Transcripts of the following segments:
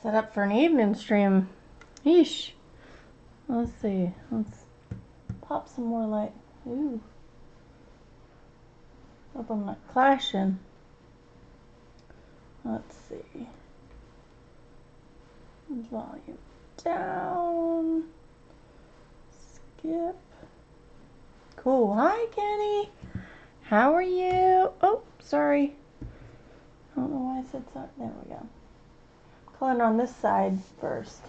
set up for an evening stream. Yeesh. Let's see. Let's pop some more light. Ooh. Hope I'm not clashing. Let's see. Volume down. Skip. Cool. Hi, Kenny. How are you? Oh, sorry. I don't know why I said so. There we go. Coloring on this side first.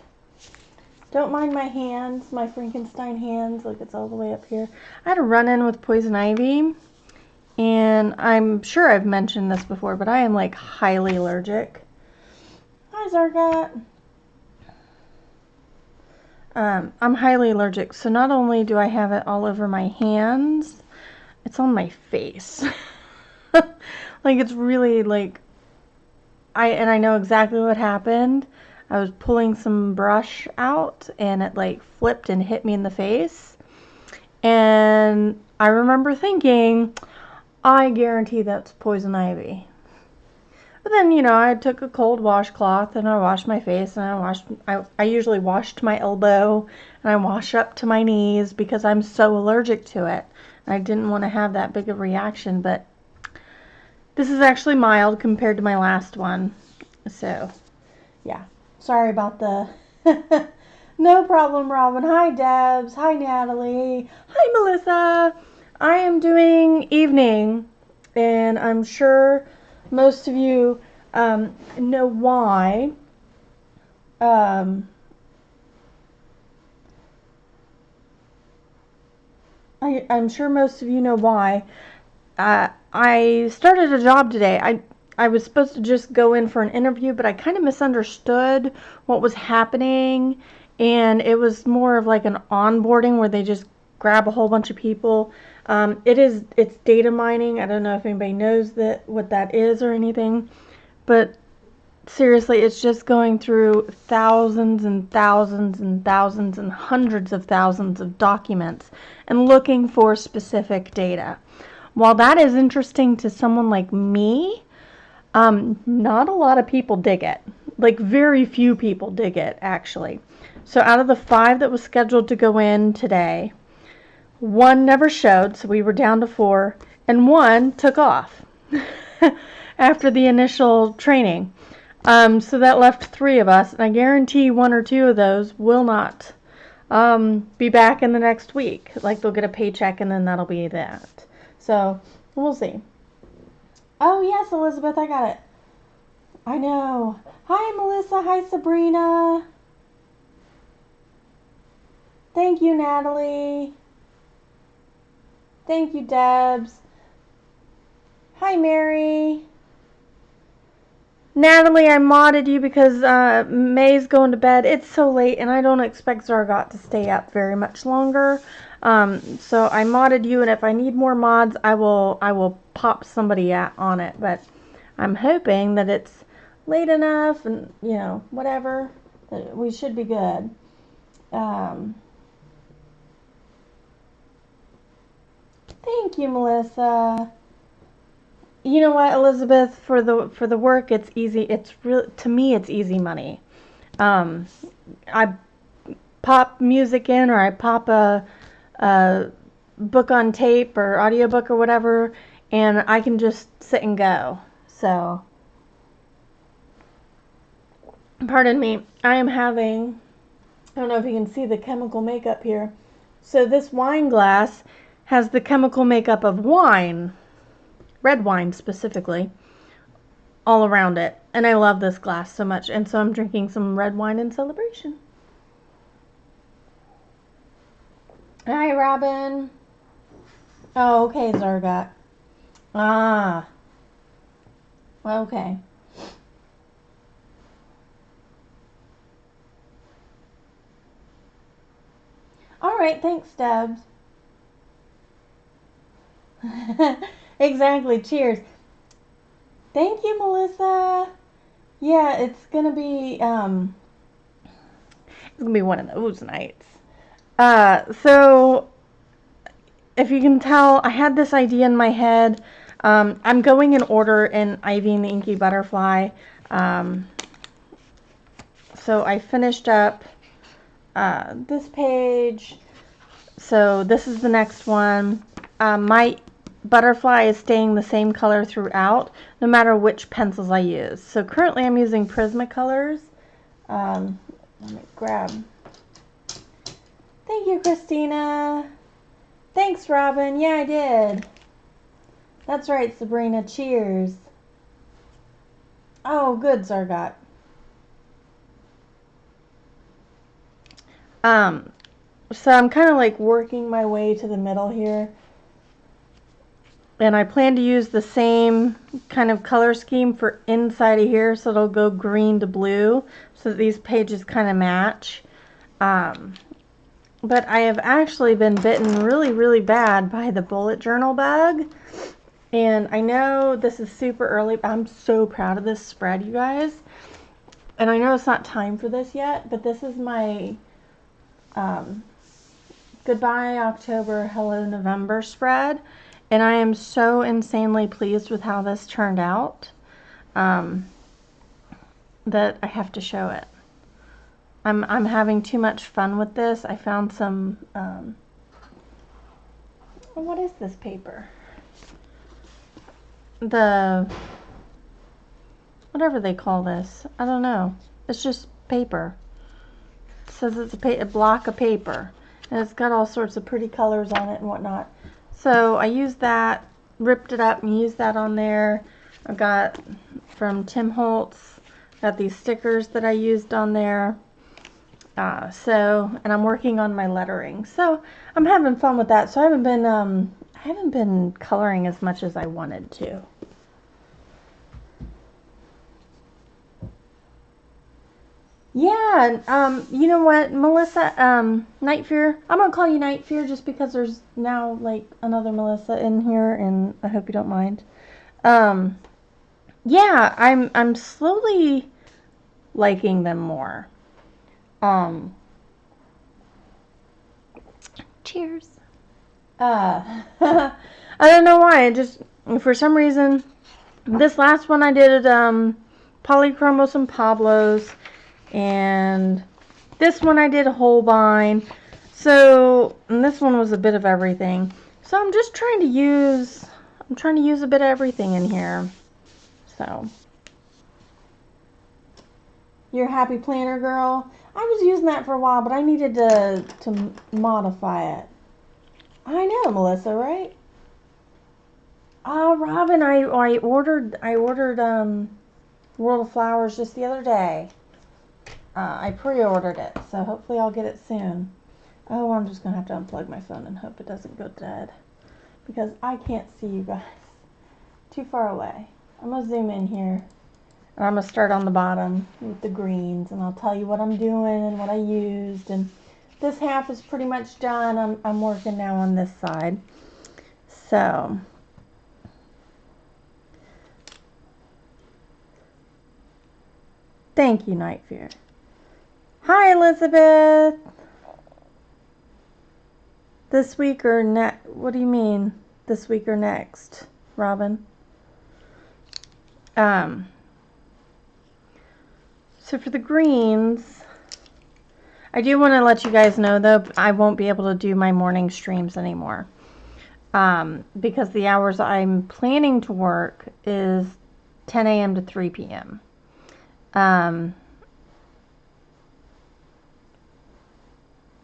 Don't mind my hands, my Frankenstein hands. Look, it's all the way up here. I had a run-in with poison ivy, and I'm sure I've mentioned this before, but I am like highly allergic. Hi, Zargat. I'm highly allergic, so not only do I have it all over my hands, it's on my face. Like, it's really like, I know exactly what happened. I was pulling some brush out and it like flipped and hit me in the face. And I remember thinking, I guarantee that's poison ivy. But then, you know, I took a cold washcloth and I washed my face, and I usually washed my elbow and I wash up to my knees because I'm so allergic to it. And I didn't want to have that big of a reaction, but this is actually mild compared to my last one. So, yeah. Sorry about the... No problem, Robin. Hi, Debs. Hi, Natalie. Hi, Melissa. I am doing evening, and I'm sure most of you know why. I'm sure most of you know why. I started a job today. I was supposed to just go in for an interview, but I kind of misunderstood what was happening, and it was more of like an onboarding where they just grab a whole bunch of people. It's data mining. I don't know if anybody knows what that is or anything, but seriously, it's just going through thousands and thousands and thousands and hundreds of thousands of documents and looking for specific data. While that is interesting to someone like me, not a lot of people dig it. Like, very few people dig it, actually. So out of the 5 that was scheduled to go in today, 1 never showed, so we were down to 4, and 1 took off after the initial training. So that left 3 of us, and I guarantee 1 or 2 of those will not be back in the next week. Like, they'll get a paycheck, and then that'll be that. So, we'll see. Oh, yes, Elizabeth, I got it. I know. Hi, Melissa. Hi, Sabrina. Thank you, Natalie. Thank you, Debs. Hi, Mary. Natalie, I modded you because May's going to bed. It's so late, and I don't expect Zargot to stay up very much longer. So I modded you, and if I need more mods, I will pop somebody on it. But I'm hoping that it's late enough, and you know, whatever, that we should be good. Thank you, Melissa. You know what, Elizabeth? For the work, it's easy. It's real to me. It's easy money. I pop music in, or I pop a book on tape or audiobook or whatever, and I can just sit and go. So, pardon me, I am having, I don't know if you can see the chemical makeup here. So this wine glass has the chemical makeup of wine, red wine specifically, all around it. And I love this glass so much, and so I'm drinking some red wine in celebration. Hi, Robin. Oh, okay, Zargot. Ah. Okay. All right, thanks, Debs. Exactly, cheers. Thank you, Melissa. Yeah, it's gonna be one of those nights. So if you can tell, I had this idea in my head. I'm going in order in Ivy and the Inky Butterfly. So I finished up this page. So this is the next one. My butterfly is staying the same color throughout, no matter which pencils I use. So currently I'm using Prismacolors. Let me grab. Thank you, Christina. Thanks, Robin. Yeah, I did. That's right, Sabrina. Cheers. Oh, good, Zargot. So I'm kind of like working my way to the middle here. And I plan to use the same kind of color scheme for inside of here, so it'll go green to blue, so that these pages kind of match. But I have actually been bitten really, really bad by the bullet journal bug. And I know this is super early, but I'm so proud of this spread, you guys. And I know it's not time for this yet, but this is my Goodbye October, Hello November spread. And I am so insanely pleased with how this turned out that I have to show it. I'm having too much fun with this. I found some, what is this paper? Whatever they call this. I don't know. It's just paper. It says it's a block of paper. And it's got all sorts of pretty colors on it and whatnot. So I used that, ripped it up and used that on there. I got from Tim Holtz, got these stickers that I used on there. And I'm working on my lettering. So I'm having fun with that. So I haven't been coloring as much as I wanted to. Yeah, you know what, Melissa, Night Fear, I'm gonna call you Night Fear just because there's now like another Melissa in here, and I hope you don't mind. Yeah, I'm slowly liking them more. Cheers. I don't know why. I just, for some reason, this last one I did Polychromos and Pablos, and this one I did Holbein. So, and this one was a bit of everything. So I'm just trying to use a bit of everything in here. So, you're a happy planner girl. I was using that for a while, but I needed to modify it. I know, Melissa, right? Oh, Robin, I ordered World of Flowers just the other day. I pre-ordered it, so hopefully I'll get it soon. Oh, I'm just gonna have to unplug my phone and hope it doesn't go dead, because I can't see you guys. Too far away. I'm gonna zoom in here, and I'm gonna start on the bottom with the greens, and I'll tell you what I'm doing and what I used. And this half is pretty much done. I'm working now on this side. So, thank you, Night Fear. Hi, Elizabeth. This week or next? What do you mean, this week or next, Robin? So for the greens, I do want to let you guys know, though, I won't be able to do my morning streams anymore. Because the hours I'm planning to work is 10 a.m. to 3 p.m.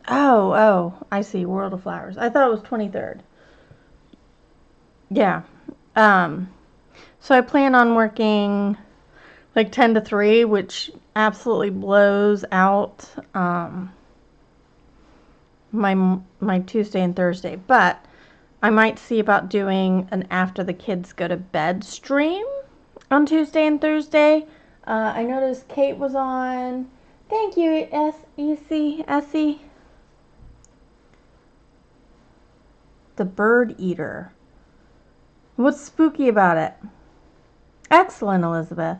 Oh, I see. World of Flowers. I thought it was 23rd. Yeah. So I plan on working like 10 to 3, which absolutely blows out my Tuesday and Thursday. But I might see about doing an after the kids go to bed stream on Tuesday and Thursday. I noticed Kate was on. Thank you, Essie. The Bird Eater. What's spooky about it? Excellent, Elizabeth.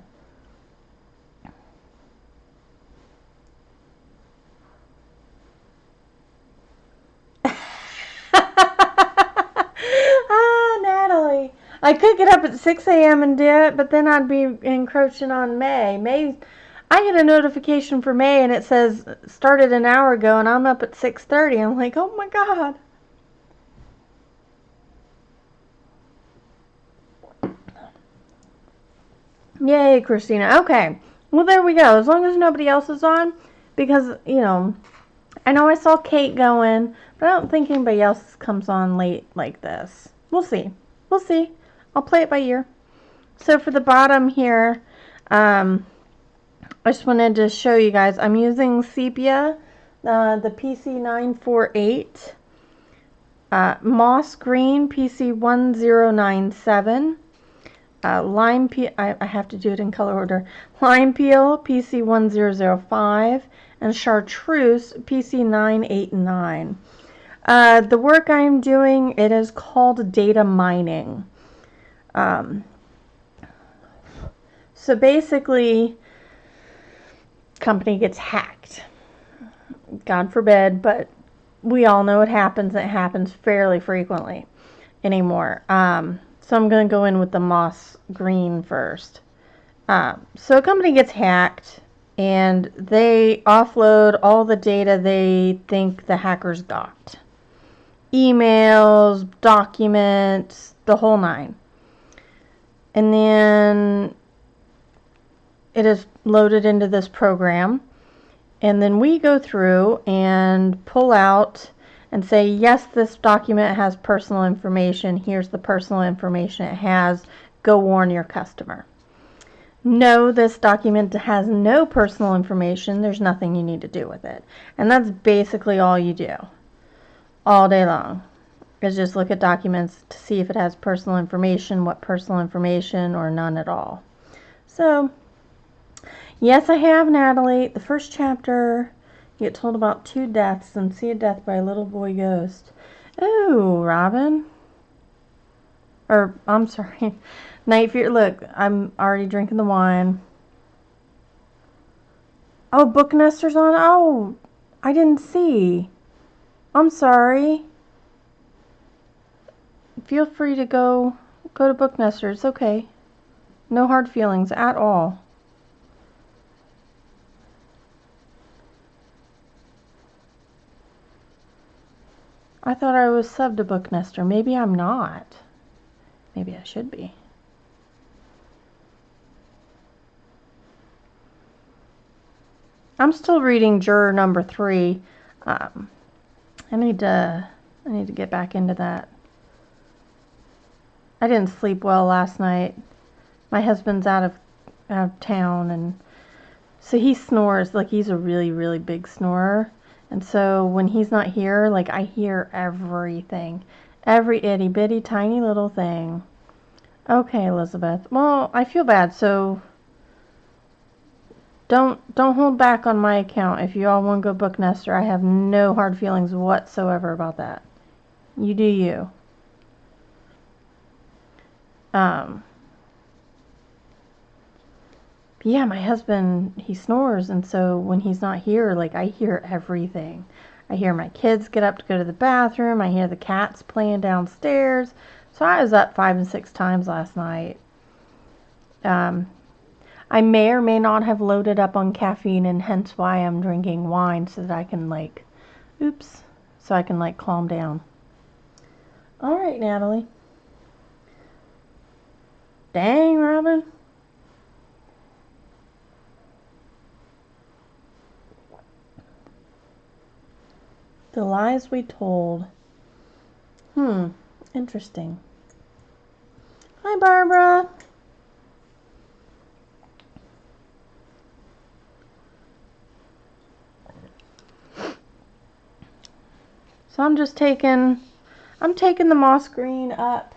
Natalie. I could get up at 6 a.m. and do it, but then I'd be encroaching on May. I get a notification for May and it says started an hour ago and I'm up at 6:30. I'm like, oh my God. Yay, Christina. Okay. Well, there we go. As long as nobody else is on, because, you know I saw Kate going, but I don't think anybody else comes on late like this. We'll see. We'll see. I'll play it by ear. So for the bottom here, I just wanted to show you guys. I'm using Sepia, the PC948, Moss Green PC1097, Lime Peel, I have to do it in color order, Lime Peel PC1005, and Chartreuse PC989. The work I'm doing, it is called data mining. So basically, company gets hacked. God forbid, but we all know it happens. It happens fairly frequently anymore. So I'm going to go in with the moss green first. So a company gets hacked and they offload all the data they think the hackers got. Emails, documents, the whole nine. And then it is loaded into this program. And then we go through and pull out and say, yes, this document has personal information. Here's the personal information it has. Go warn your customer. No, this document has no personal information. There's nothing you need to do with it. And that's basically all you do all day long, is just look at documents to see if it has personal information, what personal information, or none at all. So, yes, I have, Natalie. The first chapter, you get told about 2 deaths and see a death by a little boy ghost. Oh, Robin. Or, I'm sorry. Night Fear. Look, I'm already drinking the wine. Oh, Book Nester's on. Oh, I didn't see. I'm sorry. Feel free to go to Book Nester. It's okay. No hard feelings at all. I thought I was subbed to Book Nester. Maybe I'm not. Maybe I should be. I'm still reading Juror number 3. I need to get back into that. I didn't sleep well last night. My husband's out of town, and so he snores. Like, he's a really, really big snorer. And so when he's not here, like, I hear everything. Every itty bitty tiny little thing. Okay, Elizabeth. Well, I feel bad, so don't hold back on my account. If you all want to go Book Nester, I have no hard feelings whatsoever about that. You do you. Yeah, my husband, he snores, and so when he's not here, like, I hear everything. I hear my kids get up to go to the bathroom. I hear the cats playing downstairs. So I was up 5 and 6 times last night. I may or may not have loaded up on caffeine, and hence why I'm drinking wine, so that I can, like, so I can, like, calm down. All right, Natalie. Dang, Robin. The Lies We Told. Interesting. Hi, Barbara. So I'm taking the moss green up.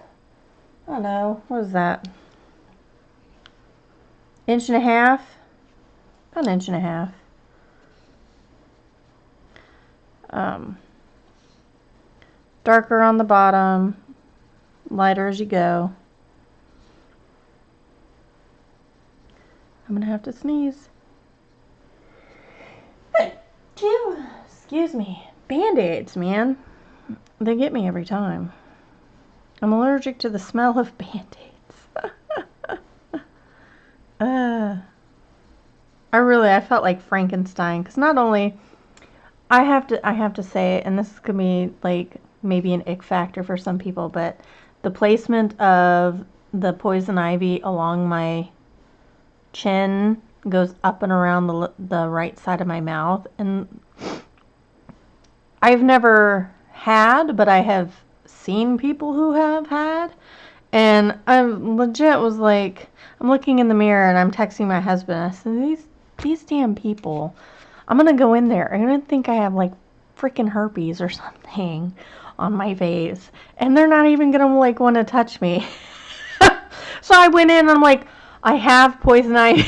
I don't know, what is that? 1.5 inches? About 1.5 inches. Darker on the bottom, lighter as you go. I'm gonna have to sneeze. Excuse me. Band-Aids, man. They get me every time. I'm allergic to the smell of Band-Aids. I felt like Frankenstein, because not only I have to say it, and this could be like maybe an ick factor for some people, but the placement of the poison ivy along my chin goes up and around the right side of my mouth, and I've never had, but I have seen people who have had, and I legit was like, I'm looking in the mirror and I'm texting my husband. I said, these damn people. I'm gonna go in there. I'm gonna think I have like freaking herpes or something on my face, and they're not even gonna like want to touch me. So I went in and I'm like, I have poison ivy.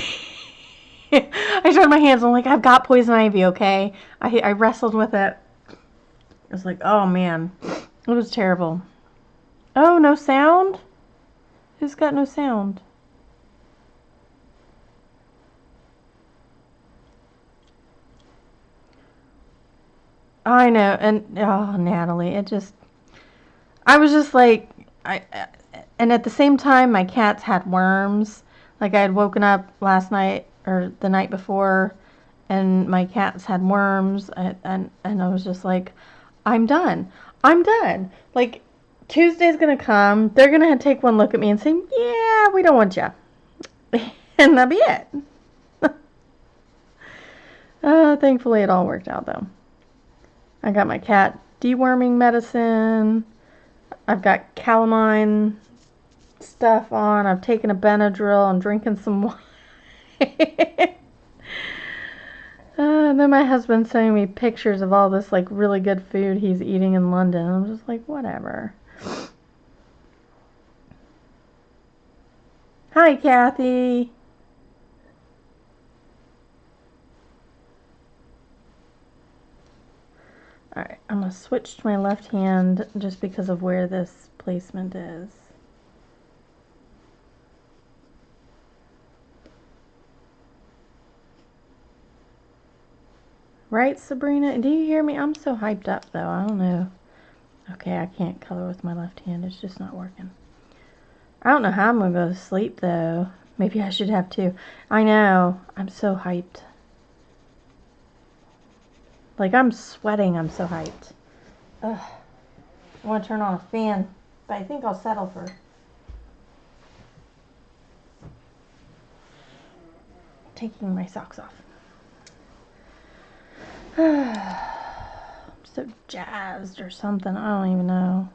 I showed my hands. I'm like, I've got poison ivy. Okay. I wrestled with it. It was like, oh man, it was terrible. Oh, no sound? Who's got no sound? I know, and oh, Natalie, I was just like, and at the same time, my cats had worms. Like I had woken up last night or the night before, and my cats had worms, and I was just like, I'm done. I'm done. Like Tuesday's gonna come. They're gonna take one look at me and say, yeah, we don't want you, and that'll be it. Thankfully, it all worked out though. I got my cat deworming medicine. I've got calamine stuff on. I've taken a Benadryl. I'm drinking some wine. And then my husband's sending me pictures of all this like really good food he's eating in London. I'm just like, whatever. Hi, Kathy. Alright, I'm going to switch to my left hand just because of where this placement is. Right, Sabrina? Do you hear me? I'm so hyped up, though. I don't know. Okay, I can't color with my left hand. It's just not working. I don't know how I'm going to go to sleep, though. Maybe I should have two. I know. I'm so hyped. Like, I'm sweating. I'm so hyped. Ugh. I want to turn on a fan, but I think I'll settle for taking my socks off. I'm so jazzed or something. I don't even know.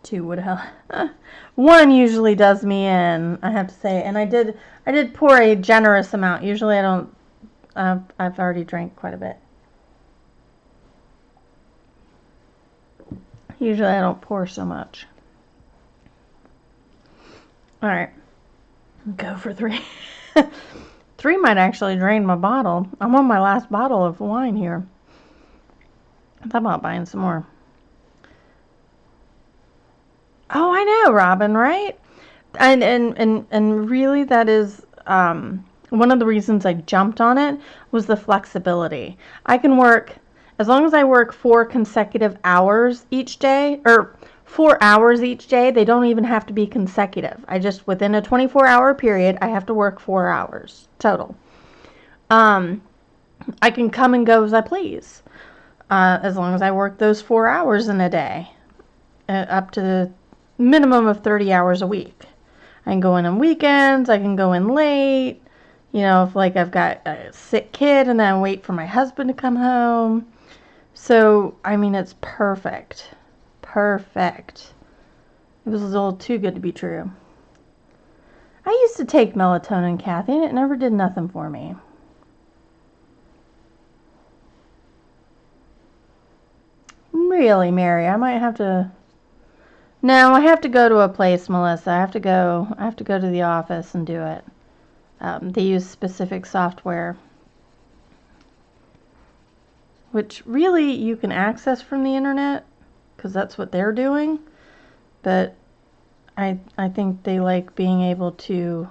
Two would help. One usually does me in, I have to say. And I did pour a generous amount. Usually I don't. I've already drank quite a bit. Usually I don't pour so much. All right. Go for three. Three might actually drain my bottle. I'm on my last bottle of wine here. I thought about buying some more. Oh, I know, Robin, right? And really that is one of the reasons I jumped on it was the flexibility. I can work as long as I work 4 consecutive hours each day, or 4 hours each day. They don't even have to be consecutive. I just, within a 24-hour period, I have to work 4 hours total. I can come and go as I please, as long as I work those 4 hours in a day, up to the minimum of 30 hours a week. I can go in on weekends. I can go in late. You know, if like I've got a sick kid and then I wait for my husband to come home. So, I mean, it's perfect. Perfect. It was a little too good to be true. I used to take melatonin, Kathy, and it never did nothing for me. Really, Mary, I might have to... No, I have to go to a place, Melissa. I have to go to the office and do it. They use specific software, which really you can access from the internet, because that's what they're doing. But I think they like being able to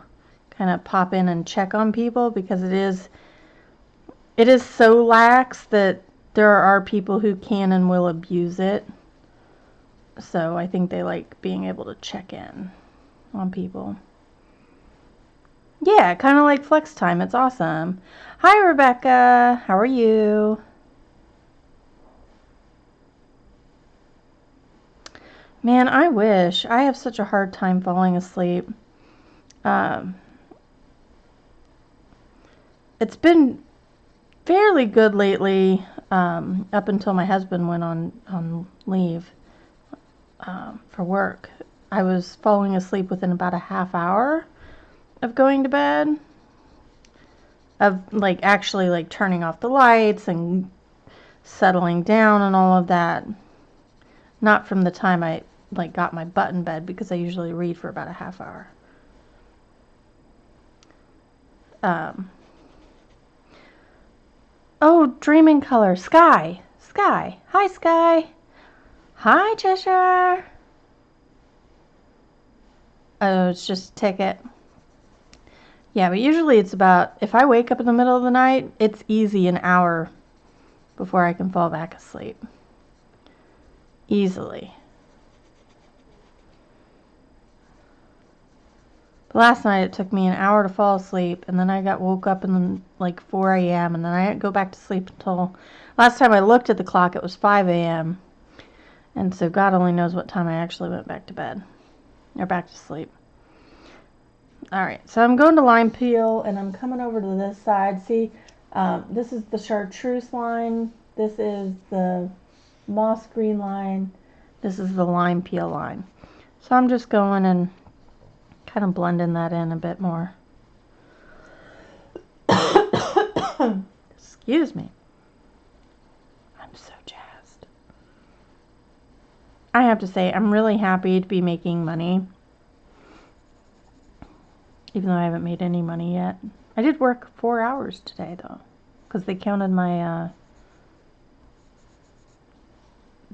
kind of pop in and check on people, because it is so lax that there are people who can and will abuse it. So I think they like being able to check in on people. Yeah, kind of like flex time. It's awesome. Hi, Rebecca. How are you? Man, I wish. I have such a hard time falling asleep. Um, it's been fairly good lately, up until my husband went on leave for work. I was falling asleep within about a half hour of going to bed, of like actually like turning off the lights and settling down and all of that. Not from the time I like got my butt in bed, because I usually read for about a half hour. Um, oh, Dreaming Color, Sky, Sky. Hi, Sky. Hi, Cheshire. Oh, it's just a ticket. Yeah, but usually it's about, if I wake up in the middle of the night, it's easy an hour before I can fall back asleep. Easily. But last night it took me an hour to fall asleep, and then I got woke up in like 4 a.m. and then I didn't go back to sleep until, last time I looked at the clock, it was 5 a.m. And so God only knows what time I actually went back to bed, or back to sleep. Alright, so I'm going to lime peel, and I'm coming over to this side. See, this is the chartreuse line, this is the moss green line, this is the lime peel line. So I'm just going and kind of blending that in a bit more. Excuse me. I'm so jazzed. I have to say, I'm really happy to be making money, even though I haven't made any money yet. I did work 4 hours today, though, because they counted my,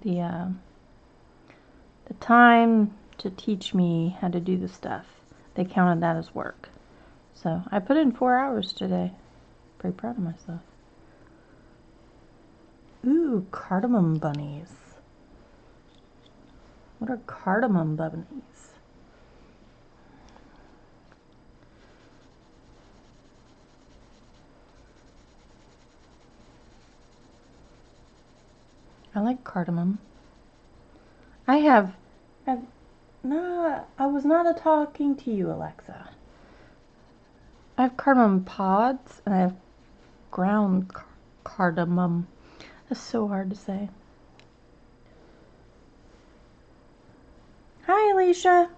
the time to teach me how to do the stuff. They counted that as work. So I put in 4 hours today. Pretty proud of myself. Ooh, cardamom bunnies. What are cardamom bunnies? I like cardamom. I've no, I was not talking to you, Alexa. I have cardamom pods, and I have ground cardamom. That's so hard to say. Hi, Alicia.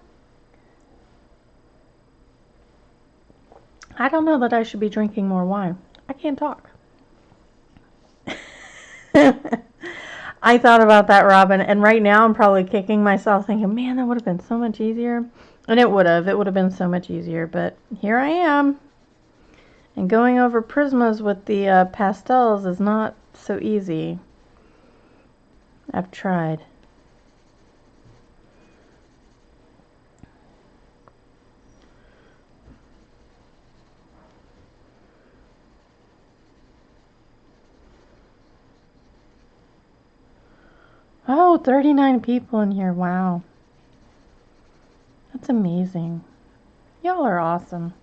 I don't know that I should be drinking more wine. I can't talk. I thought about that, Robin, and right now I'm probably kicking myself thinking, man, that would have been so much easier. And it would have. It would have been so much easier, but here I am. And going over prismas with the pastels is not so easy. I've tried. Oh, 39 people in here. Wow. That's amazing. Y'all are awesome.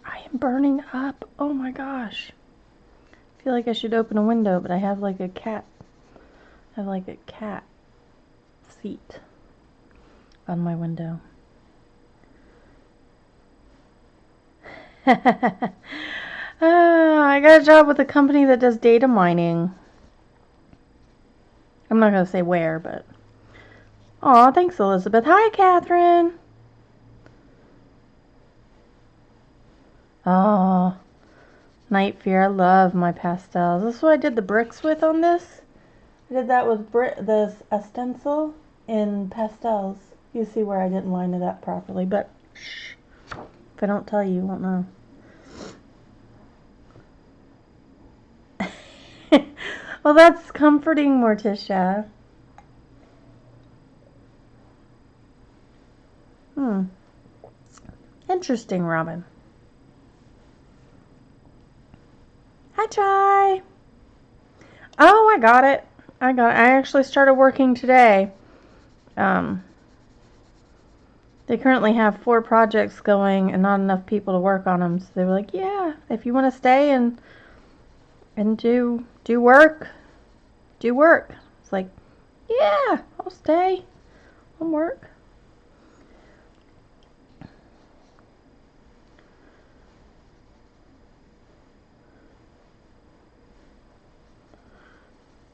I am burning up. Oh my gosh. I feel like I should open a window, but I have like a cat. I have like a cat seat on my window. I got a job with a company that does data mining. I'm not going to say where, but... Aw, thanks, Elizabeth. Hi, Catherine. Oh, Night Fear. I love my pastels. This is what I did the bricks with on this. I did that with this stencil in pastels. You see where I didn't line it up properly, but shh. If I don't tell you, you won't know. Well, that's comforting, Morticia. Interesting, Robin. Hi, Chai. Oh, I got it. I actually started working today. they currently have 4 projects going and not enough people to work on them. So they were like, yeah, if you want to stay and do work, do work. It's like, yeah, I'll stay. I'll work.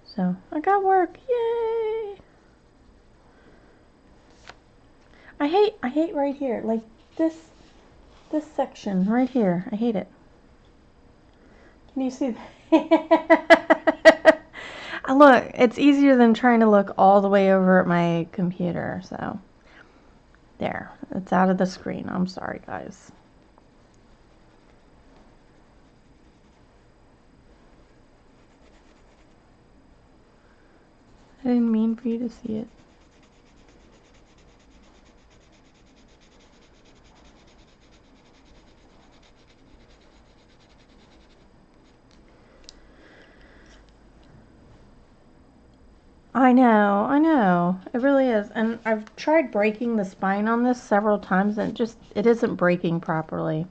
So I got work. Yay! I hate right here. Like this section right here. I hate it. Can you see that? Look, it's easier than trying to look all the way over at my computer. So there, it's out of the screen. I'm sorry, guys. I didn't mean for you to see it. I know. It really is. And I've tried breaking the spine on this several times and it isn't breaking properly.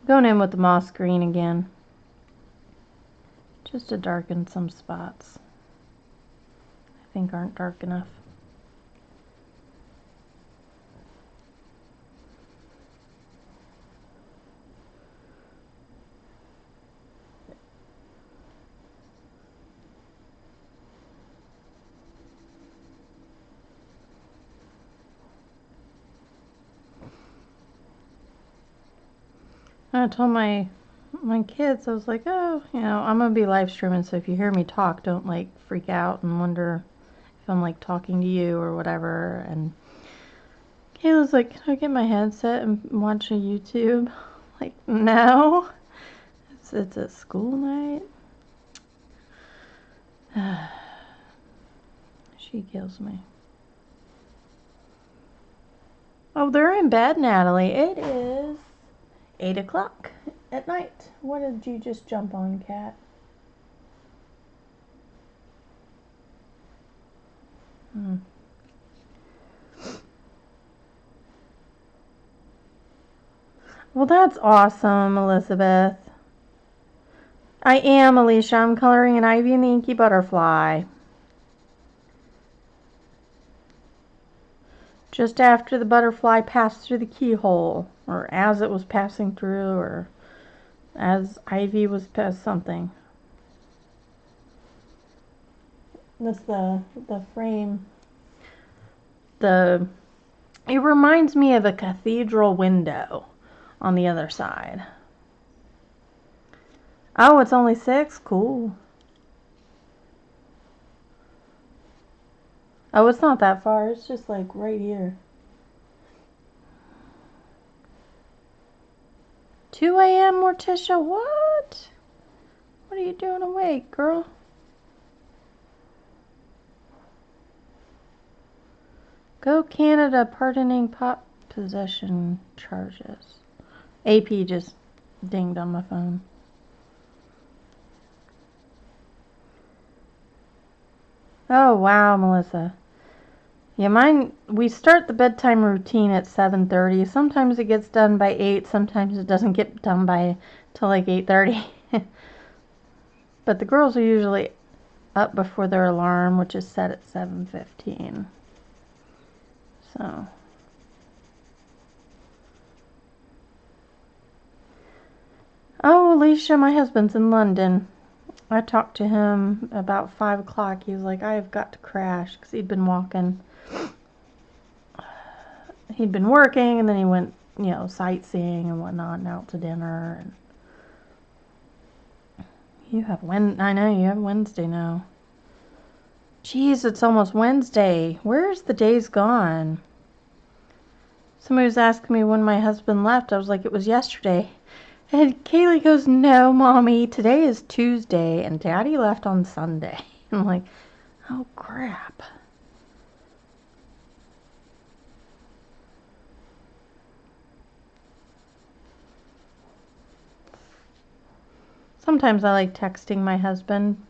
Going in with the moss green again. Just to darken some spots I think aren't dark enough. I told my kids, I was like, oh, I'm going to be live streaming, so if you hear me talk, don't like freak out and wonder if I'm like talking to you or whatever. And Kayla's like, can I get my headset and watch a YouTube? Like, no. It's a school night. She kills me. Oh, they're in bed, Natalie. It is 8 o'clock at night. What did you just jump on, cat? Well, that's awesome, Elizabeth. I am, Alicia. I'm coloring an Ivy and the Inky Butterfly. Just after the butterfly passed through the keyhole, or as it was passing through, or as Ivy was past something. That's the frame. It reminds me of a cathedral window on the other side. Oh, it's only 6? Cool. Oh, it's not that far. It's just like right here. 2 a.m. Morticia? What? What are you doing awake, girl? Go Canada, pardoning pop possession charges. AP just dinged on my phone. Oh, wow, Melissa. Yeah, mine, we start the bedtime routine at 7:30. Sometimes it gets done by 8. Sometimes it doesn't get done till like 8:30. But the girls are usually up before their alarm, which is set at 7:15. So. Oh, Alicia, my husband's in London. I talked to him about 5 o'clock. He was like, I have got to crash, because he'd been walking. He'd been working, and then he went, sightseeing and whatnot, and out to dinner. And I know you have Wednesday now. Jeez, it's almost Wednesday. Where's the days gone? Somebody was asking me when my husband left. I was like, it was yesterday. And Kaylee goes, no, Mommy, today is Tuesday, and Daddy left on Sunday. I'm like, oh, crap. Sometimes I like texting my husband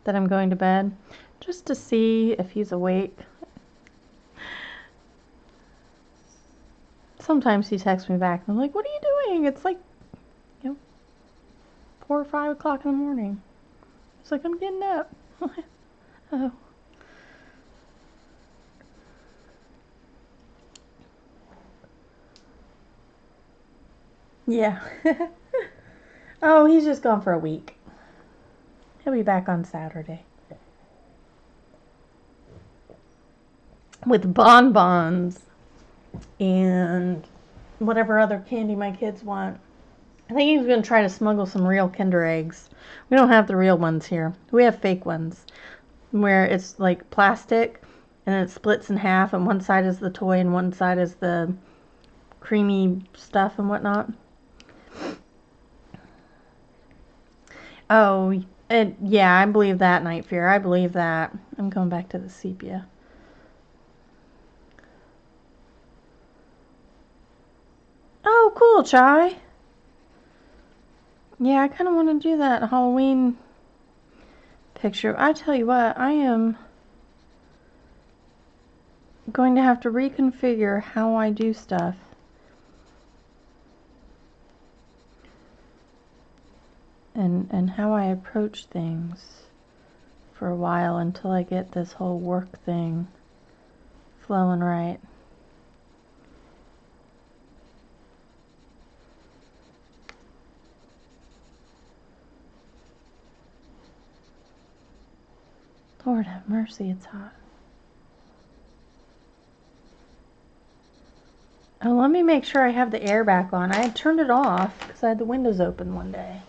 that I'm going to bed, just to see if he's awake. Sometimes he texts me back and I'm like, what are you doing? It's like, 4 or 5 o'clock in the morning. It's like, I'm getting up. Oh. Yeah. Oh, he's just gone for a week. He'll be back on Saturday. With bonbons and whatever other candy my kids want. I think he's going to try to smuggle some real Kinder Eggs. We don't have the real ones here. We have fake ones where it's like plastic and it splits in half and one side is the toy and one side is the creamy stuff and whatnot. Oh, yeah, I believe that, Night Fear. I believe that. I'm going back to the sepia. Oh, cool, Chai. Yeah, I kind of want to do that Halloween picture. I tell you what, I am going to have to reconfigure how I do stuff. And how I approach things for a while until I get this whole work thing flowing right. Lord have mercy, it's hot. Oh, let me make sure I have the air back on. I had turned it off because I had the windows open one day.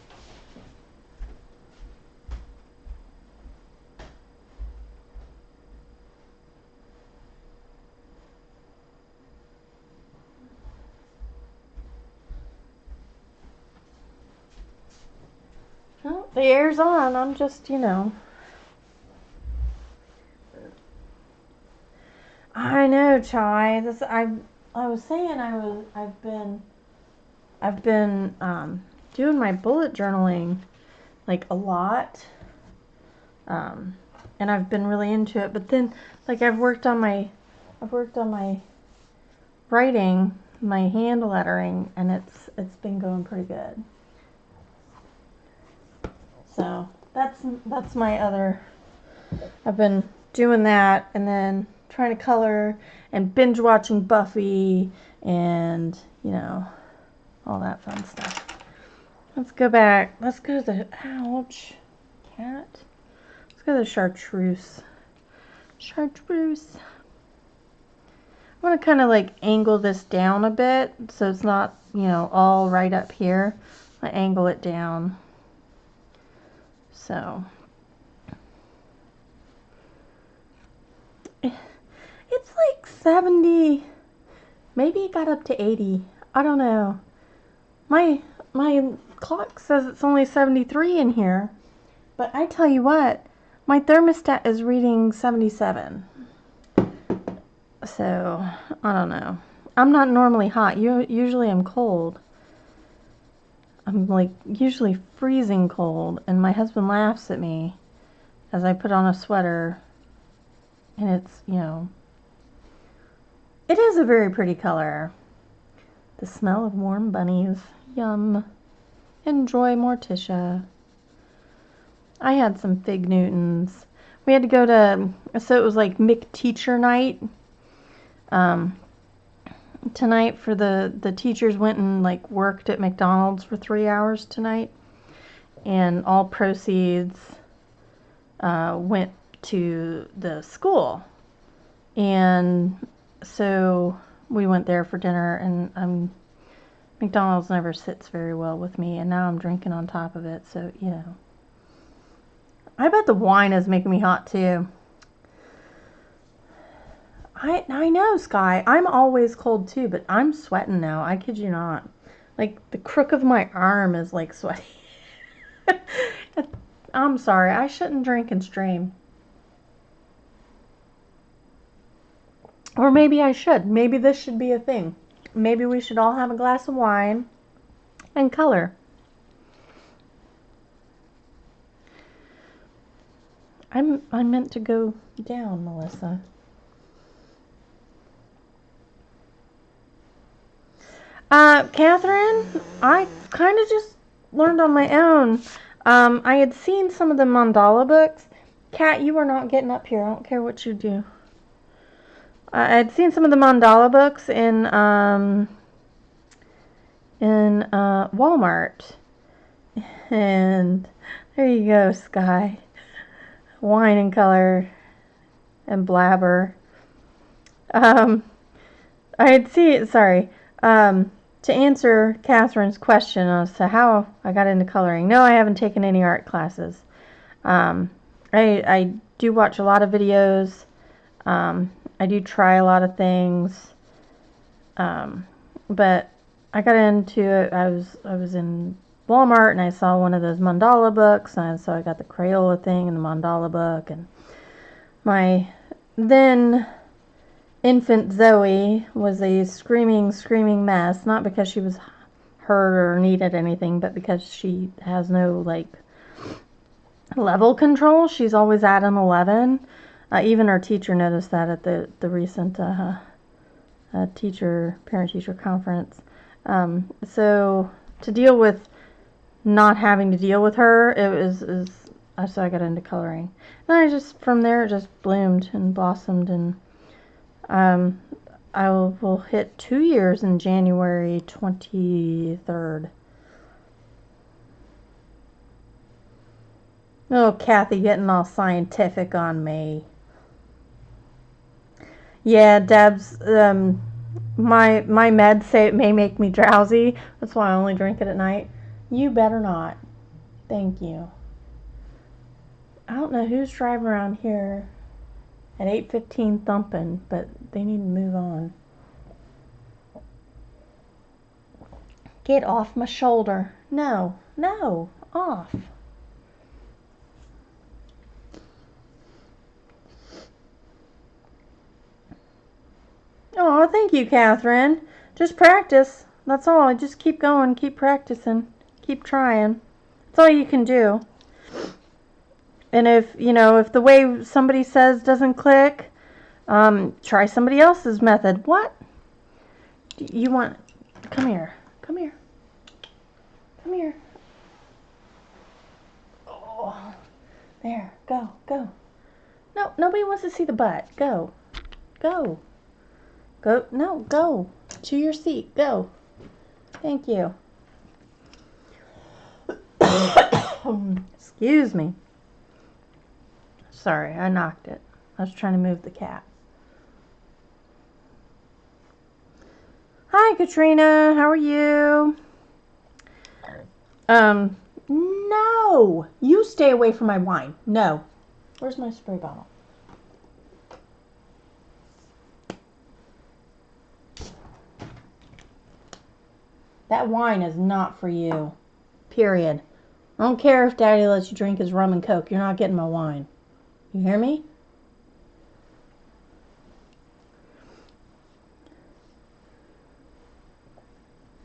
Well, the air's on. I'm just, I know, Chai. I was saying I've been doing my bullet journaling like a lot. And I've been really into it, but then like I've worked on my writing, my hand lettering, and it's been going pretty good. So that's my other. I've been doing that, and then trying to color and binge watching Buffy, and all that fun stuff. Let's go back. Let's go to the ouch cat. Let's go to the chartreuse. Chartreuse. I want to kind of like angle this down a bit so it's not, all right up here. I angle it down. So it's like 70, maybe it got up to 80. I don't know. My clock says it's only 73 in here, but I tell you what, my thermostat is reading 77. So I don't know. I'm not normally hot. Usually I'm cold. I'm like usually freezing cold, and my husband laughs at me as I put on a sweater, and it's, it is a very pretty color. The smell of warm bunnies. Yum. Enjoy, Morticia. I had some Fig Newtons. We had to go to, so it was like McTeacher night. Tonight for the teachers went and like worked at McDonald's for 3 hours tonight, and all proceeds went to the school. And so we went there for dinner, and McDonald's never sits very well with me, and now I'm drinking on top of it, so I bet the wine is making me hot too. I know, Sky. I'm always cold too, but I'm sweating now. I kid you not. Like the crook of my arm is like sweaty. I'm sorry. I shouldn't drink and stream. Or maybe I should. Maybe this should be a thing. Maybe we should all have a glass of wine and color. I meant to go down, Melissa. Catherine, I kind of just learned on my own. I had seen some of the mandala books. Kat, you are not getting up here. I don't care what you do. I had seen some of the mandala books in Walmart. And there you go, Sky. Wine and color and blabber. I had seen, sorry, to answer Catherine's question as to how I got into coloring. No, I haven't taken any art classes. I do watch a lot of videos. I do try a lot of things. But I got into it. I was in Walmart and I saw one of those mandala books, and so I got the Crayola thing and the mandala book, and my then infant Zoe was a screaming mess, not because she was hurt or needed anything, but because she has no like level control. She's always at an 11. Even our teacher noticed that at the recent parent-teacher conference. So to deal with not having to deal with her, so I got into coloring. And from there it just bloomed and blossomed, and I will hit 2 years in January 23rd. Oh, Kathy getting all scientific on me. Yeah, Debs, my meds say it may make me drowsy. That's why I only drink it at night. You better not. Thank you. I don't know who's driving around here at 8:15 thumping, but they need to move on. Get off my shoulder. No, off. Oh, thank you, Catherine. Just practice. That's all. Just keep going, keep practicing, keep trying. That's all you can do. And if the way somebody says doesn't click, try somebody else's method. What? You want? Come here. Come here. Come here. Oh, there. Go. No, nobody wants to see the butt. Go. No, go to your seat. Go. Thank you. Excuse me. Sorry, I knocked it. I was trying to move the cat. Hi, Katrina. How are you? No. You stay away from my wine. No. Where's my spray bottle? That wine is not for you. Period. I don't care if Daddy lets you drink his rum and coke. You're not getting my wine. You hear me?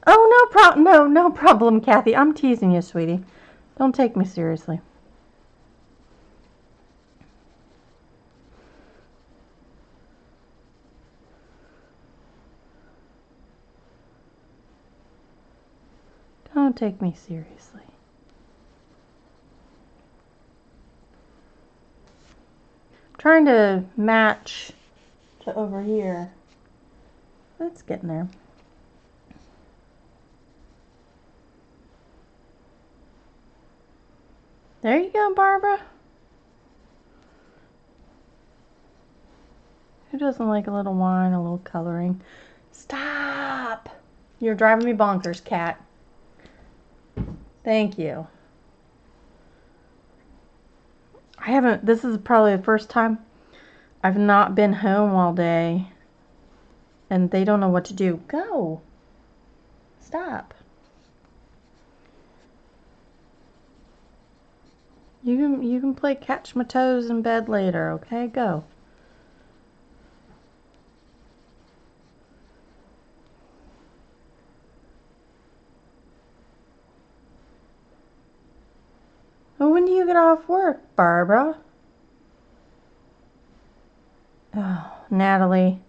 Oh, no problem, Kathy. I'm teasing you, sweetie. Don't take me seriously. Don't take me seriously. I'm trying to match to over here. It's getting there. There you go, Barbara. Who doesn't like a little wine, a little coloring? Stop! You're driving me bonkers, Cat. Thank you. This is probably the first time I've not been home all day and they don't know what to do. Go. Stop. You can play catch my toes in bed later, okay? Go. Well, when do you get off work, Barbara? Natalie.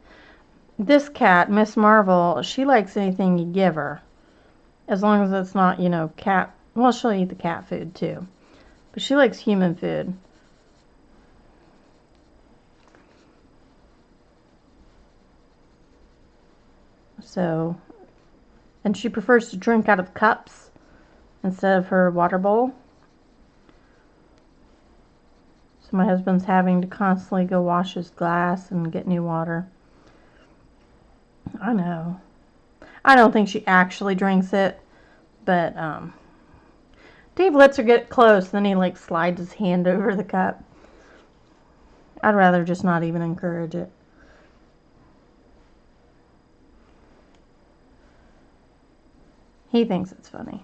This cat, Miss Marvel, she likes anything you give her. As long as it's not, you know, cat. Well, she'll eat the cat food too. But she likes human food. So, and she prefers to drink out of cups instead of her water bowl. So my husband's having to constantly go wash his glass and get new water. I know. I don't think she actually drinks it, but Dave lets her get close, then he like slides his hand over the cup. I'd rather just not even encourage it. He thinks it's funny.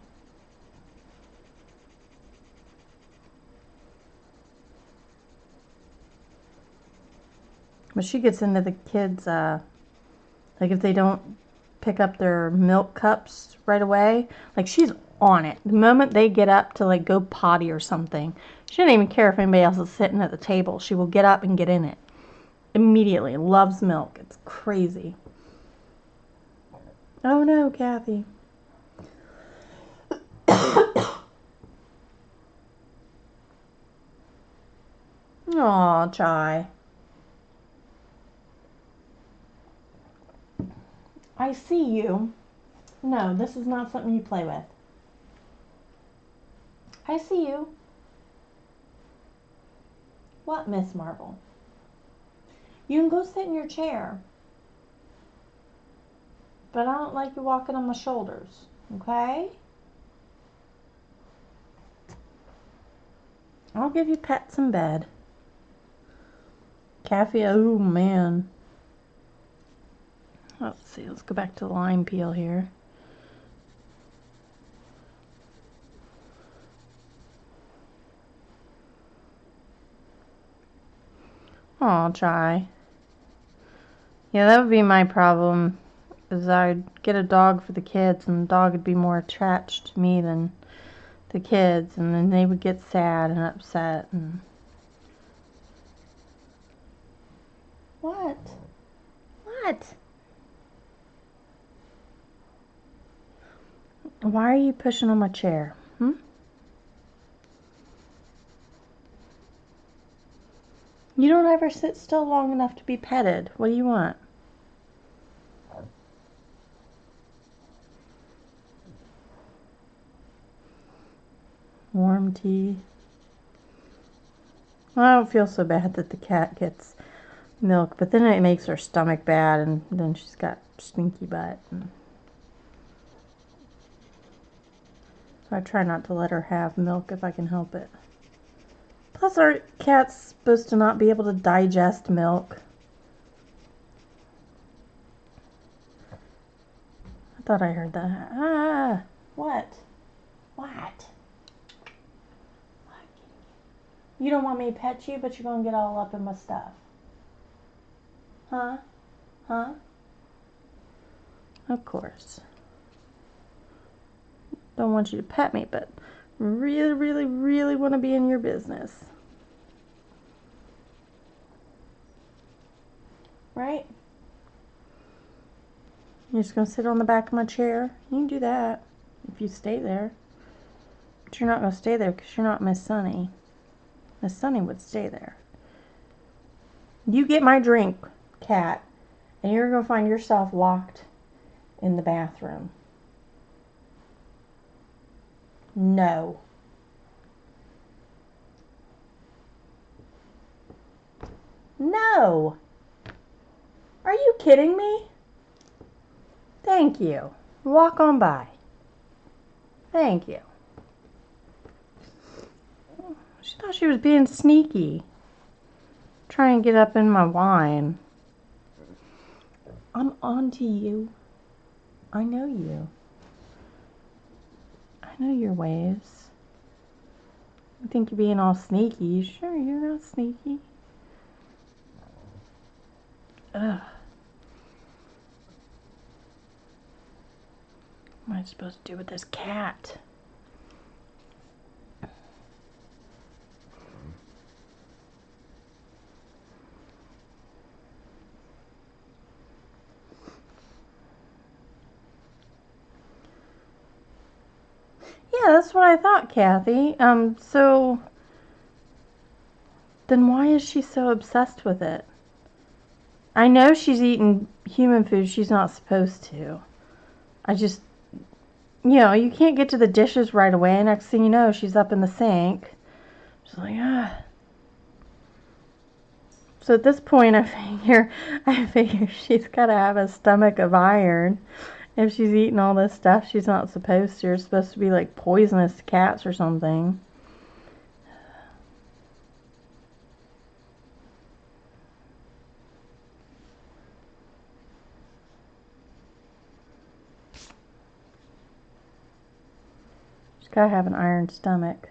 But she gets into the kids, like if they don't pick up their milk cups right away, like she's on it. The moment they get up to like go potty or something, she doesn't even care if anybody else is sitting at the table. She will get up and get in it immediately. Loves milk. It's crazy. Oh no, Kathy. Aw, Chai. I see you. No, this is not something you play with. I see you. What, Miss Marvel? You can go sit in your chair. But I don't like you walking on my shoulders. Okay? I'll give you pets in bed. Kathy, oh man. Let's see, let's go back to the lime peel here. Aw, Chai. Yeah, that would be my problem, is I'd get a dog for the kids, and the dog would be more attached to me than the kids, and then they would get sad and upset. And what? What? Why are you pushing on my chair? You don't ever sit still long enough to be petted. What do you want? Warm tea. Well, I don't feel so bad that the cat gets milk, but then it makes her stomach bad, and then she's got stinky butt. So I try not to let her have milk if I can help it. Plus, our cat's supposed to not be able to digest milk. I thought I heard that. Ah, what? What? You don't want me to pet you, but you're going to get all up in my stuff. Huh? Huh? Of course. Don't want you to pet me, but really, really, really want to be in your business. Right? You're just going to sit on the back of my chair? You can do that if you stay there. But you're not going to stay there because you're not Miss Sunny. Miss Sunny would stay there. You get my drink, cat, and you're going to find yourself locked in the bathroom. No. No. Are you kidding me? Thank you. Walk on by. Thank you. She thought she was being sneaky. Try and get up in my wine. I'm on to you. I know you. I know your ways. You think you're being all sneaky. Sure, you're not sneaky. Ugh. What am I supposed to do with this cat? that's what I thought, Kathy. So then why is she so obsessed with it? I know she's eating human food she's not supposed to. I just, you can't get to the dishes right away. Next thing you know, she's up in the sink. She's like, ah. So at this point, I figure she's got to have a stomach of iron. If she's eating all this stuff she's not supposed to. It's supposed to be like poisonous to cats or something. She's got to have an iron stomach.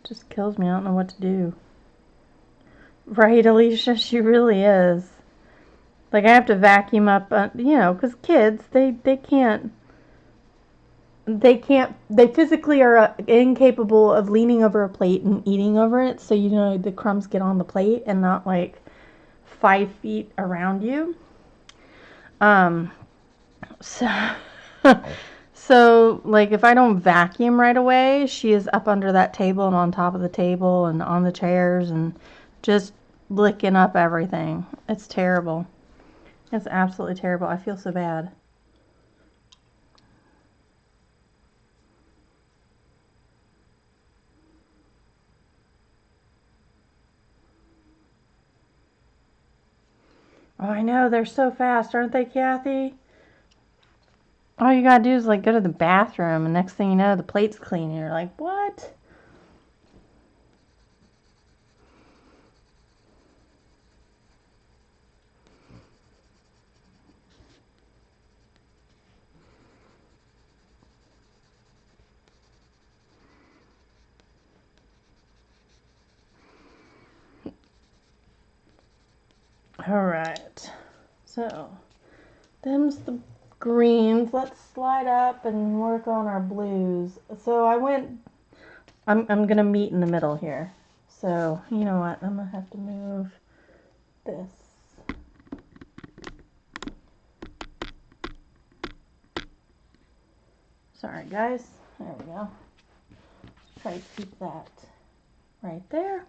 Just kills me. I don't know what to do. Right, Alicia? She really is. Like, I have to vacuum up, because kids, they can't, they physically are incapable of leaning over a plate and eating over it, so, the crumbs get on the plate and not, like, 5 feet around you. So, so, like, if I don't vacuum right away, she is up under that table and on top of the table and on the chairs and just licking up everything. It's terrible. It's absolutely terrible. I feel so bad. Oh, I know. They're so fast, aren't they, Kathy? All you gotta do is, like, go to the bathroom, and next thing you know, the plate's clean. And you're like, what? Alright. So, them's the greens. Let's slide up and work on our blues. So I'm gonna meet in the middle here. So, you know what? I'm gonna have to move this. Sorry, guys. There we go. Try to keep that right there.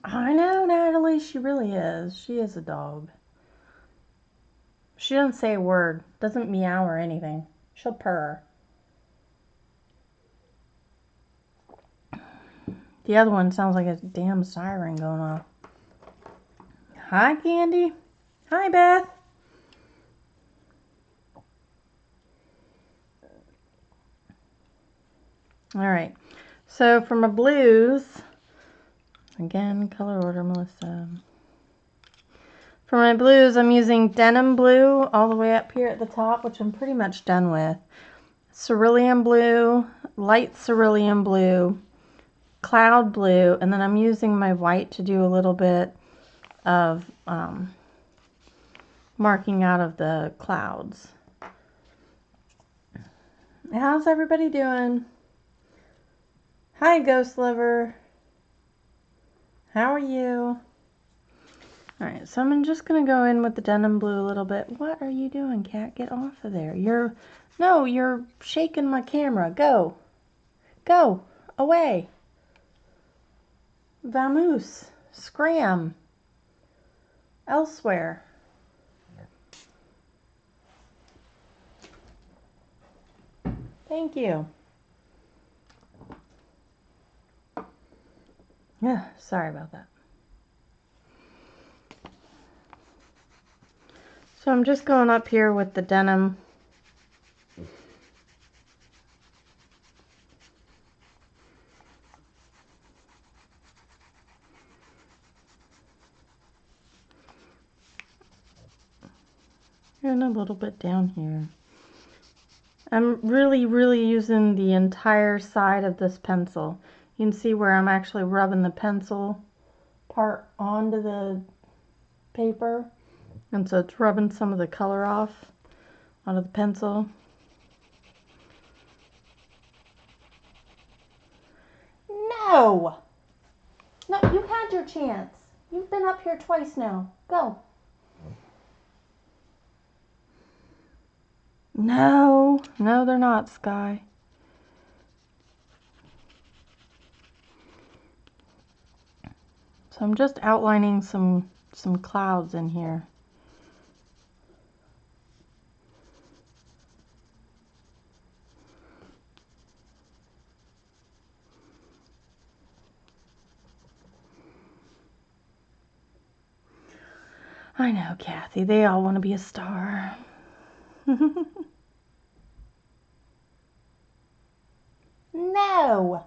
I know, Natalie. She really is. She is a dog. She doesn't say a word. Doesn't meow or anything. She'll purr. The other one sounds like a damn siren going off. Hi, Candy. Hi, Beth. All right. So for my blues, again, color order, Melissa. For my blues, I'm using denim blue all the way up here at the top, which I'm pretty much done with. Cerulean blue, light cerulean blue, cloud blue, and then I'm using my white to do a little bit of marking out of the clouds. How's everybody doing? Hi, Ghost Lover. How are you? Alright, so I'm just going to go in with the denim blue a little bit. What are you doing, cat? Get off of there. You're shaking my camera. Go. Go. Away. Vamoose. Scram. Elsewhere. Thank you. Yeah, sorry about that. So I'm just going up here with the denim. And a little bit down here. I'm really, really using the entire side of this pencil. You can see where I'm actually rubbing the pencil part onto the paper. And so it's rubbing some of the color off onto the pencil. No! No, you had your chance. You've been up here twice now. Go. No, no, they're not, Sky. So I'm just outlining some clouds in here. I know, Kathy, they all want to be a star. No!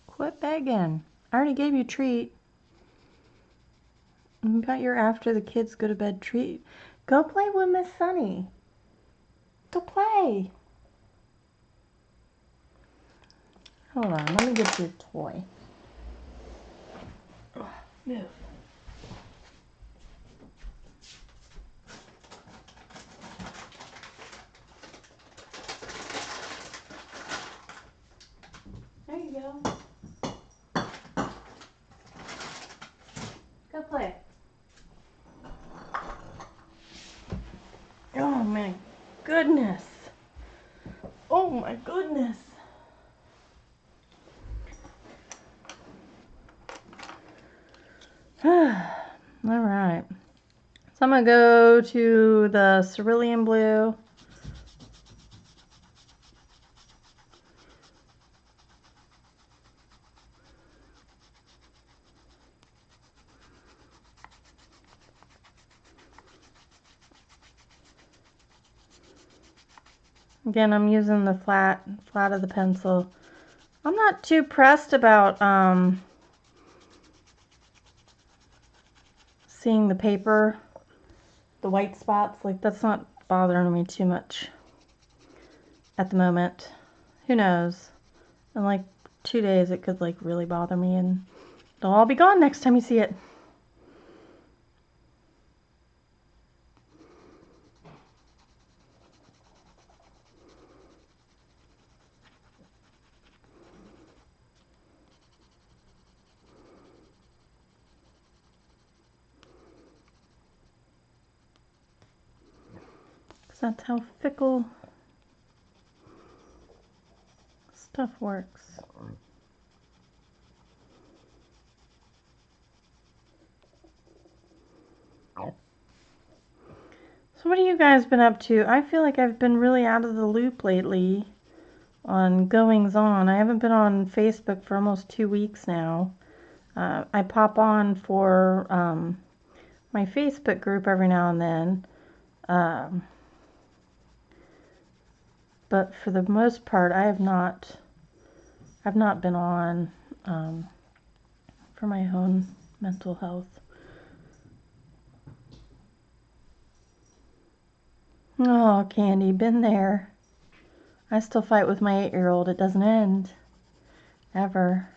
Quit begging. I already gave you a treat. You got your after the kids go to bed treat. Go play with Miss Sunny. Go play. Hold on, let me get your toy. Move. There you go. Go play. Oh my goodness. Oh my goodness. All right. So I'm going to go to the cerulean blue. Again, I'm using the flat of the pencil. I'm not too pressed about seeing the paper, the white spots. Like, that's not bothering me too much at the moment. Who knows? In like 2 days, it could like really bother me, and they'll all be gone next time you see it. That's how fickle stuff works. So what have you guys been up to? I feel like I've been really out of the loop lately on goings on. I haven't been on Facebook for almost 2 weeks now. I pop on for my Facebook group every now and then. But for the most part, I've not been on for my own mental health. Oh, Candy, been there. I still fight with my 8-year-old. It doesn't end. Ever.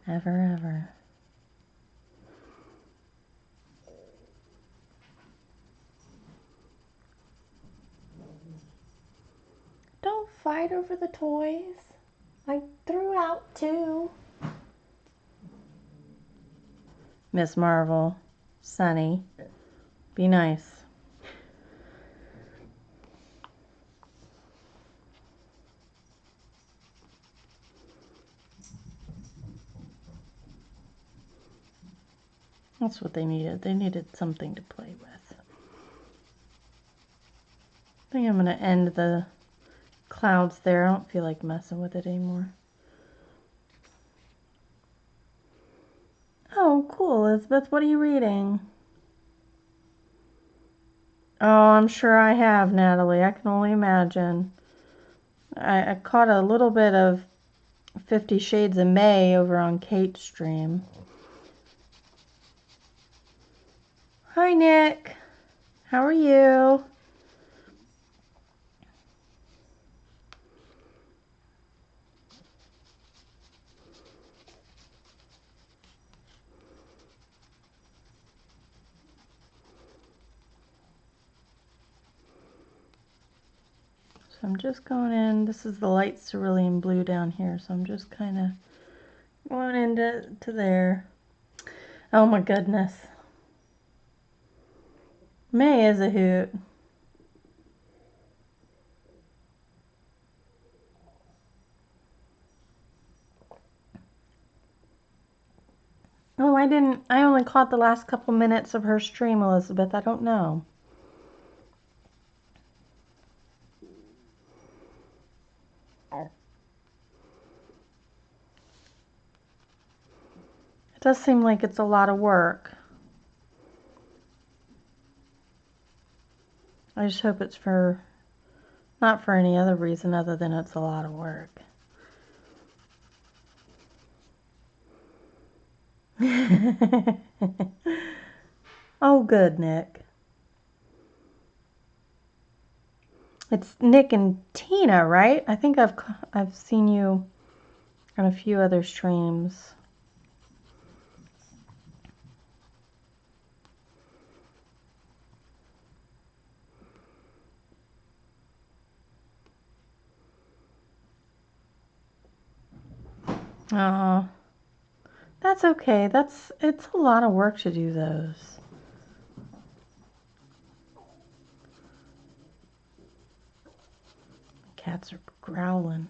Ever, ever. Don't fight over the toys. I threw out 2. Miss Marvel, Sunny, be nice. That's what they needed. They needed something to play with. I think I'm going to end the clouds there. I don't feel like messing with it anymore. Oh, cool, Elizabeth. What are you reading? Oh, I'm sure I have, Natalie. I can only imagine. I caught a little bit of 50 Shades of May over on Kate's stream. Hi, Nick. How are you? So I'm just going in. This is the light cerulean blue down here. So I'm just kind of going into there. Oh my goodness. May is a hoot. Oh, I only caught the last couple minutes of her stream, Elizabeth. I don't know. It does seem like it's a lot of work. I just hope it's not for any other reason other than it's a lot of work. Oh, good, Nick. It's Nick and Tina, right? I think I've seen you on a few other streams. Oh, that's okay. It's a lot of work to do those. Cats are growling.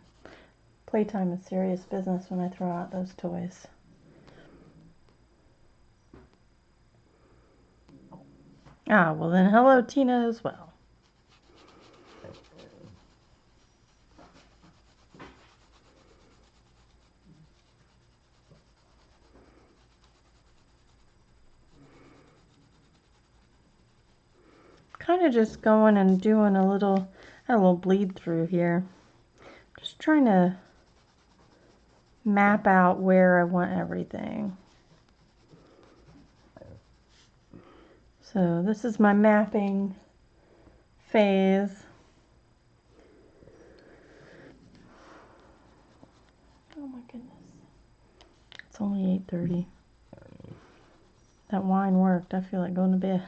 Playtime is serious business when I throw out those toys. Ah, well then hello Tina as well. Kind of just going and doing a little bleed through here. Just trying to map out where I want everything. So this is my mapping phase. Oh my goodness. It's only 8:30. That wine worked. I feel like going to bed.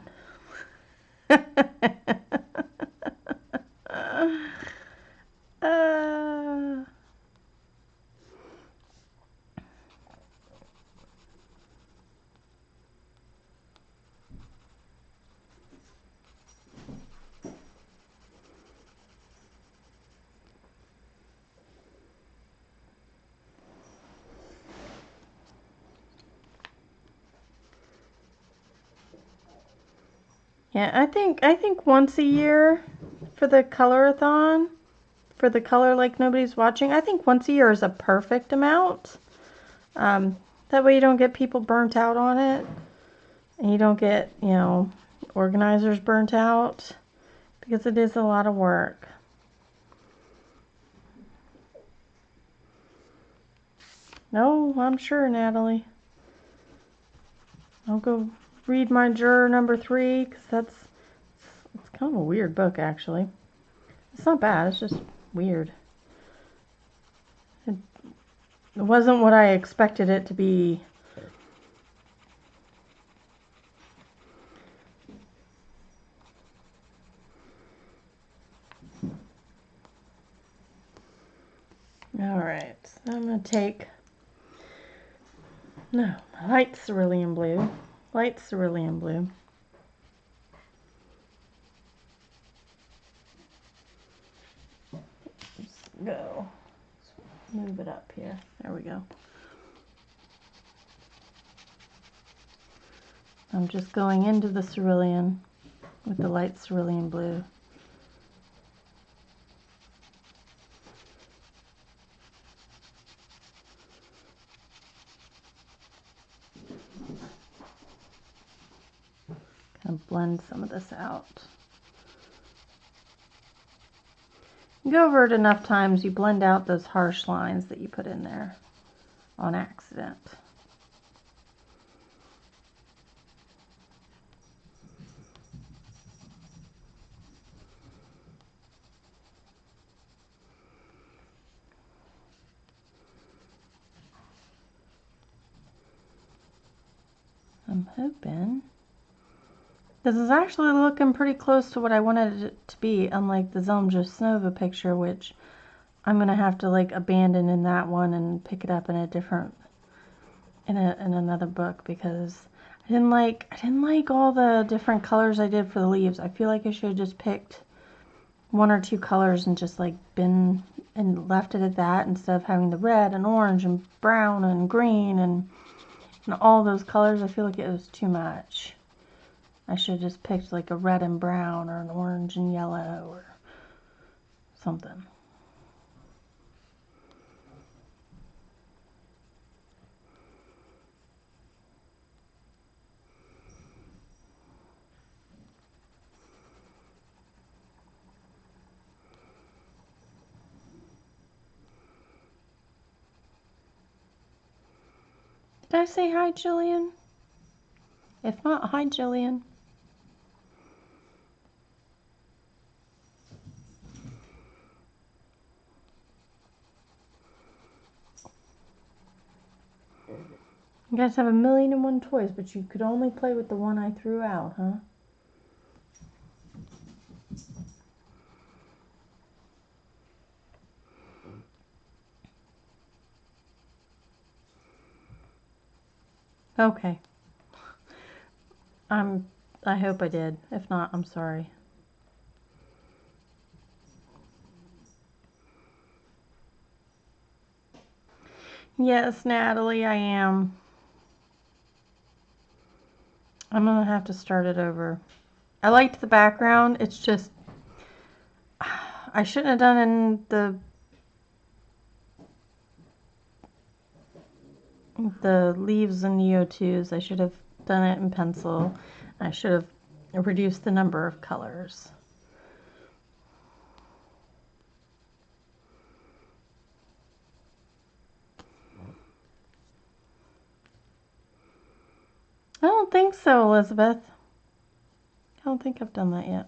Yeah, I think once a year for the colorathon, for the color like nobody's watching, I think once a year is a perfect amount. That way you don't get people burnt out on it, and you don't get, organizers burnt out, because it is a lot of work. No, I'm sure, Natalie. I'll go read my juror number 3, because it's kind of a weird book, actually. It's not bad, it's just weird. It wasn't what I expected it to be. Alright, so I'm going to take, light cerulean blue. Light cerulean blue. Let's go. Let's move it up here. There we go. I'm just going into the cerulean with the light cerulean blue. Kind of blend some of this out. You go over it enough times, you blend out those harsh lines that you put in there on accident. I'm hoping this is actually looking pretty close to what I wanted it to be, unlike the Zelmja Snova picture, which I'm gonna have to like abandon in that one and pick it up in a different, in another book, because I didn't like all the different colors I did for the leaves. I feel like I should have just picked one or two colors and just like been and left it at that instead of having the red and orange and brown and green and all those colors. I feel like it was too much. I should have just picked like a red and brown or an orange and yellow or something. Did I say hi, Jillian? If not, hi, Jillian. You guys have 1,000,001 toys, but you could only play with the one I threw out, huh? Okay. I hope I did. If not, I'm sorry. Yes, Natalie, I am. I'm gonna have to start it over. I liked the background. It's just I shouldn't have done in the leaves and the O2s. I should have done it in pencil. I should have reduced the number of colors. I don't think so, Elizabeth. I don't think I've done that yet.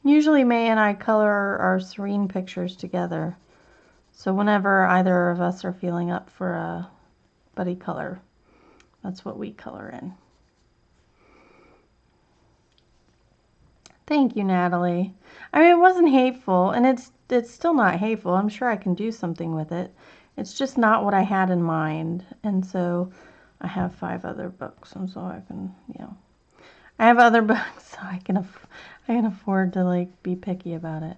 Usually May and I color our serene pictures together. So whenever either of us are feeling up for a buddy color, that's what we color in. Thank you, Natalie. I mean, it wasn't hateful, and it's still not hateful. I'm sure I can do something with it. It's just not what I had in mind. And so I have 5 other books, and so I can, I have other books, so I can afford to like be picky about it.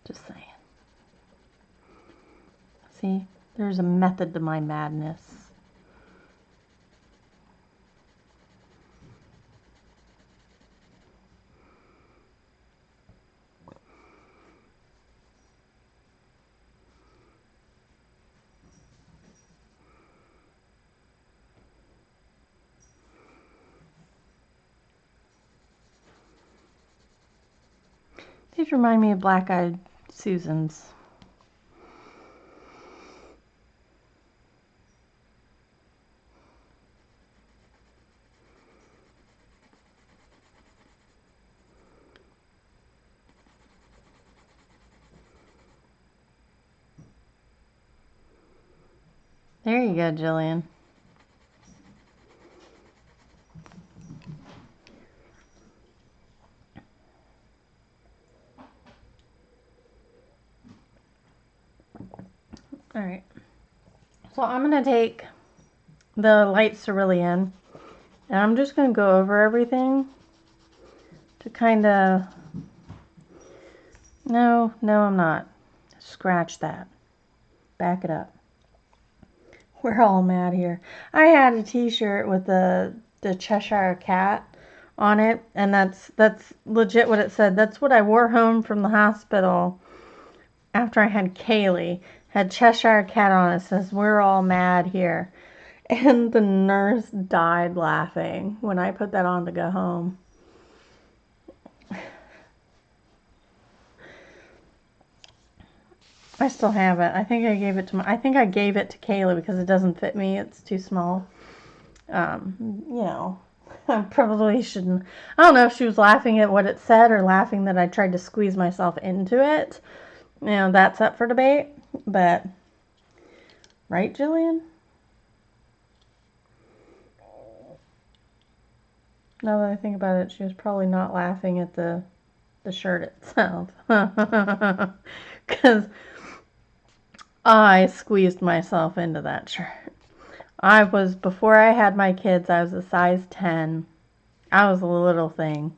Just saying. See, there's a method to my madness. These remind me of Black-Eyed Susans. There you go, Jillian. All right. So I'm going to take the light cerulean and I'm just going to go over everything to kind of... No, I'm not. Scratch that. Back it up. We're all mad here. I had a t-shirt with the Cheshire Cat on it, and that's legit what it said. That's what I wore home from the hospital after I had Kaylee. Had Cheshire Cat on it. It says, "We're all mad here." And the nurse died laughing when I put that on to go home. I still have it. I think I gave it to Kayla because it doesn't fit me. It's too small. I probably shouldn't. I don't know if she was laughing at what it said or laughing that I tried to squeeze myself into it. That's up for debate. But, right, Jillian? Now that I think about it, she was probably not laughing at the shirt itself. Because I squeezed myself into that shirt. Before I had my kids, I was a size 10. I was a little thing.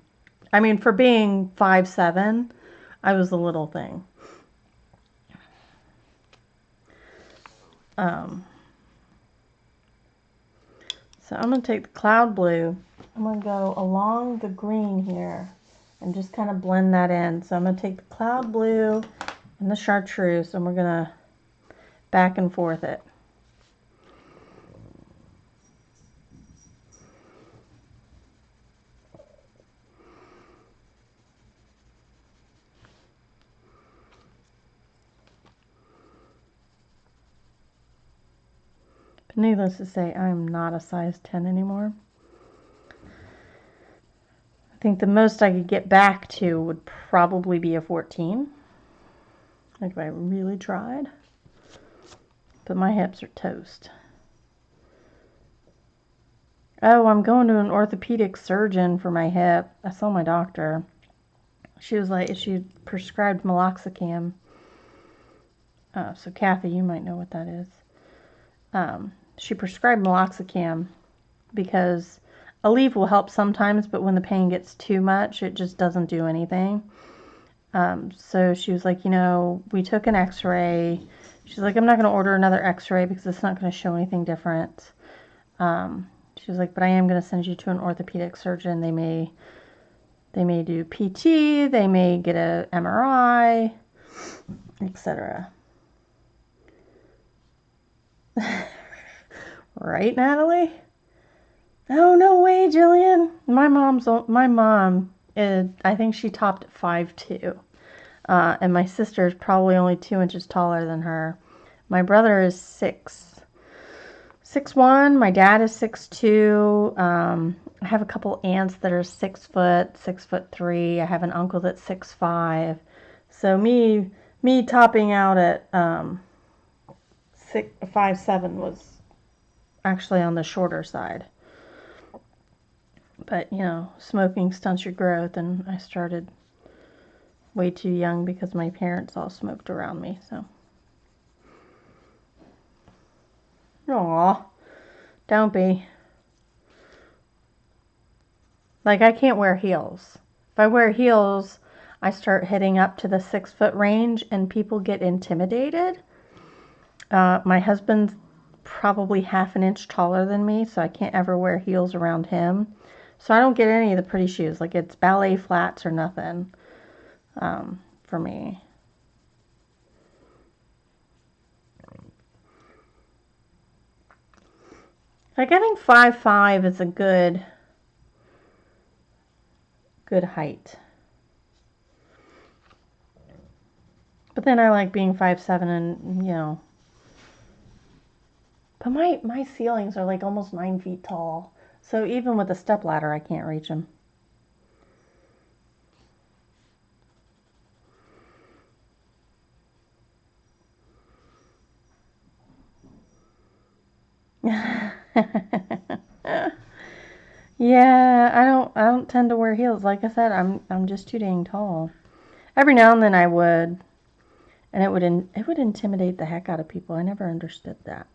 I mean, for being 5'7", I was a little thing. So I'm going to take the cloud blue. I'm going to go along the green here and just kind of blend that in. So I'm going to take the cloud blue and the chartreuse, and we're going to back and forth it. But needless to say, I'm not a size 10 anymore. I think the most I could get back to would probably be a 14. Like if I really tried. But my hips are toast. Oh, I'm going to an orthopedic surgeon for my hip. I saw my doctor. She was like, she prescribed meloxicam. So Kathy, you might know what that is. She prescribed meloxicam because Aleve will help sometimes, but when the pain gets too much, it just doesn't do anything. So she was like, we took an x-ray. She's like, I'm not going to order another x-ray because it's not going to show anything different. She was like, but I am going to send you to an orthopedic surgeon. They may do PT, they may get a MRI, etc. Right, Natalie? Oh, no way, Jillian. My mom is, I think she topped at 5'2". And my sister is probably only 2 inches taller than her. My brother is 6'1". My dad is 6'2". I have a couple aunts that are 6 foot, 6'3". I have an uncle that's 6'5". So me topping out at 5'7" was actually on the shorter side. But smoking stunts your growth, and I started way too young because my parents all smoked around me. So, aw, don't be. Like, I can't wear heels. If I wear heels, I start hitting up to the 6 foot range and people get intimidated. My husband's probably half an inch taller than me, so I can't ever wear heels around him. So I don't get any of the pretty shoes. Like, it's ballet flats or nothing for me. Like, I think 5'5" is a good height. But then I like being 5'7" and, But my ceilings are like almost 9 feet tall. So even with a stepladder, I can't reach them. Yeah, I don't tend to wear heels. Like I said, I'm just too dang tall. Every now and then I would, and it would intimidate the heck out of people. I never understood that.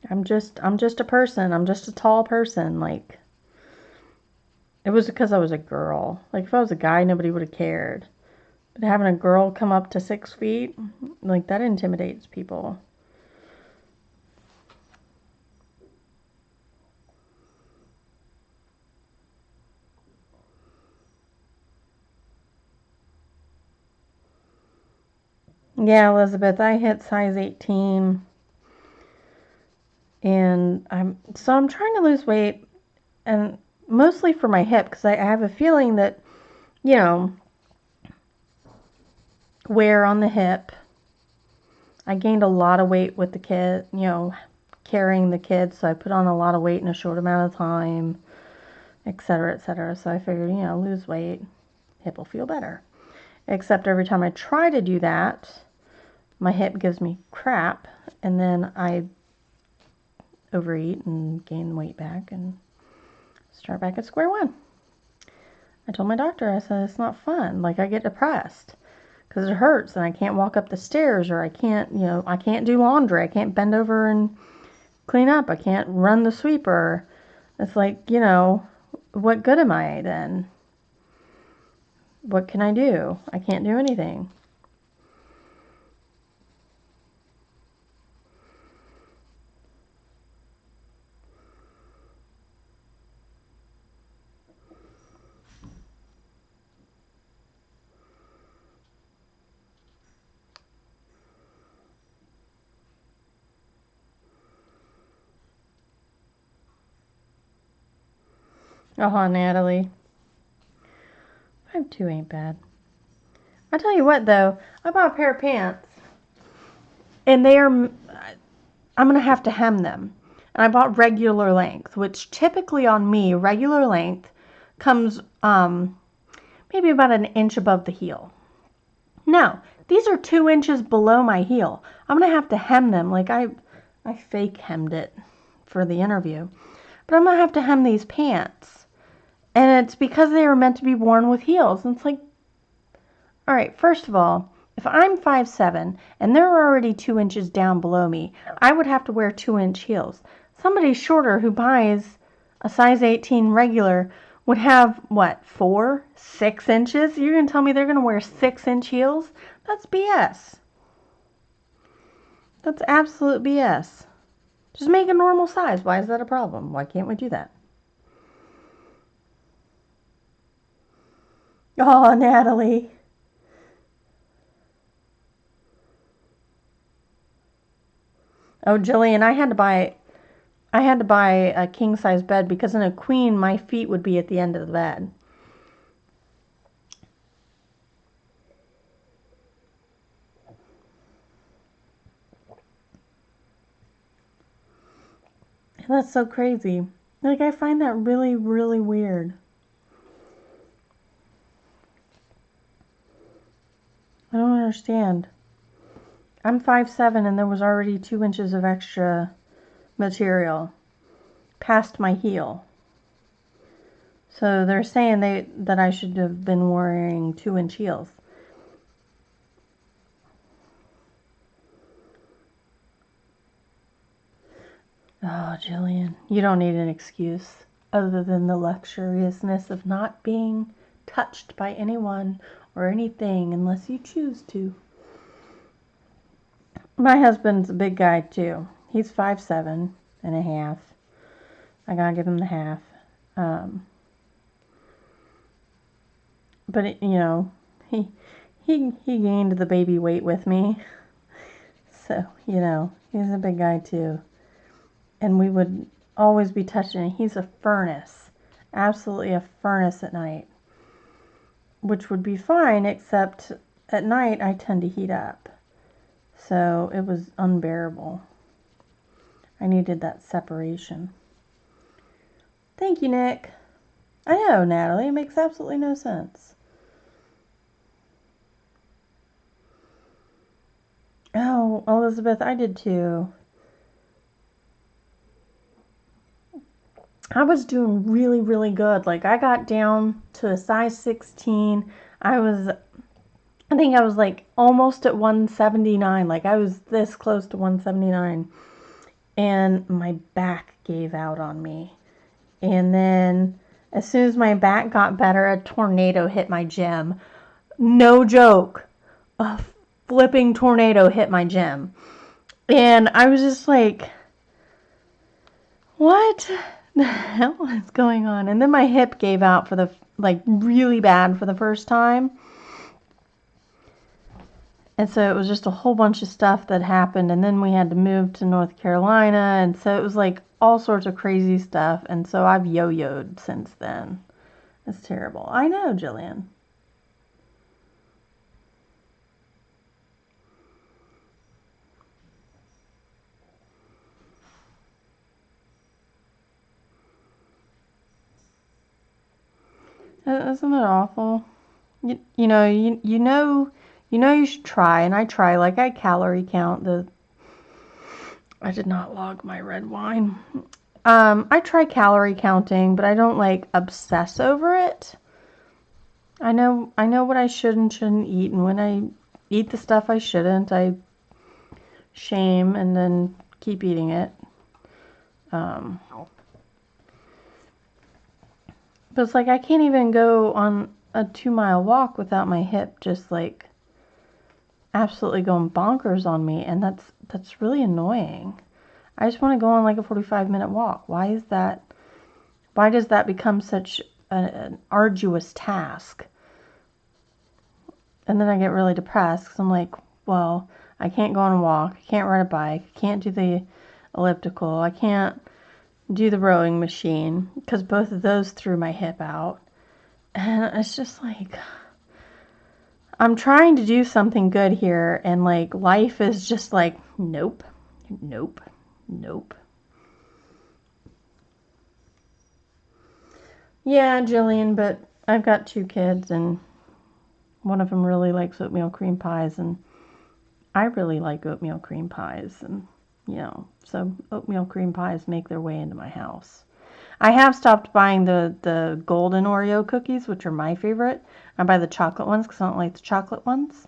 I'm just a person. I'm just a tall person. Like, it was because I was a girl. Like, if I was a guy, nobody would have cared. But having a girl come up to 6 feet, like, that intimidates people. Yeah, Elizabeth, I hit size 18. And I'm trying to lose weight, and mostly for my hip, because I have a feeling that, wear on the hip. I gained a lot of weight with the kid, carrying the kids, so I put on a lot of weight in a short amount of time, etc., etc. So I figured, lose weight, hip will feel better. Except every time I try to do that, my hip gives me crap, and then I overeat and gain weight back, and start back at square one. I told my doctor, I said, it's not fun. Like, I get depressed because it hurts and I can't walk up the stairs, or I can't, I can't do laundry. I can't bend over and clean up. I can't run the sweeper. It's like, what good am I then? What can I do? I can't do anything. Oh, Natalie. 5'2" ain't bad. I tell you what, though, I bought a pair of pants, and I'm going to have to hem them. And I bought regular length, which typically on me, regular length comes maybe about an inch above the heel. Now, these are 2 inches below my heel. I'm going to have to hem them. Like, I fake hemmed it for the interview. But I'm going to have to hem these pants. And it's because they were meant to be worn with heels. And it's like, all right, first of all, if I'm 5'7" and they're already 2 inches down below me, I would have to wear 2-inch heels. Somebody shorter who buys a size 18 regular would have, 4, 6 inches? You're going to tell me they're going to wear 6-inch heels? That's BS. That's absolute BS. Just make a normal size. Why is that a problem? Why can't we do that? Oh, Natalie. Oh, Jillian, I had to buy a king size bed because in a queen my feet would be at the end of the bed. And that's so crazy. Like, I find that really, really weird. I don't understand. I'm 5'7" and there was already 2 inches of extra material past my heel. So they're saying that I should have been wearing 2-inch heels. Oh, Jillian, you don't need an excuse other than the luxuriousness of not being touched by anyone or anything unless you choose to. My husband's a big guy too. He's 5'7" and a half. I gotta give him the half. But he gained the baby weight with me. So, he's a big guy too. And we would always be touching. He's a furnace. Absolutely a furnace at night. Which would be fine, except at night I tend to heat up. So it was unbearable. I needed that separation. Thank you, Nick. I know, Natalie. It makes absolutely no sense. Oh, Elizabeth, I did too. I was doing really, really good. Like, I got down to a size 16. I think I was like almost at 179. Like, I was this close to 179. And my back gave out on me. And then as soon as my back got better, a tornado hit my gym. No joke. A flipping tornado hit my gym. And I was just like, what the hell is going on? And then my hip gave out for really bad for the first time. And so it was just a whole bunch of stuff that happened. And then we had to move to North Carolina. And so it was like all sorts of crazy stuff. And so I've yo-yoed since then. It's terrible. I know, Jillian. Isn't it awful? You know you should try, and I try. Like, I calorie count I did not log my red wine. I try calorie counting, but I don't like obsess over it. I know what I should and shouldn't eat, and when I eat the stuff I shouldn't, I shame and then keep eating it. But it's like I can't even go on a 2-mile walk without my hip just like absolutely going bonkers on me, and that's really annoying. I just want to go on like a 45-minute walk. Why is that? Why does that become such an arduous task? And then I get really depressed because I'm like, well, I can't go on a walk, I can't ride a bike, I can't do the elliptical, I can't do the rowing machine because both of those threw my hip out. And it's just like, I'm trying to do something good here, and like life is just like, nope, nope, nope. Yeah, Jillian, but I've got 2 kids, and one of them really likes oatmeal cream pies, and I really like oatmeal cream pies, and so oatmeal cream pies make their way into my house. I have stopped buying the golden Oreo cookies, which are my favorite. I buy the chocolate ones because I don't like the chocolate ones.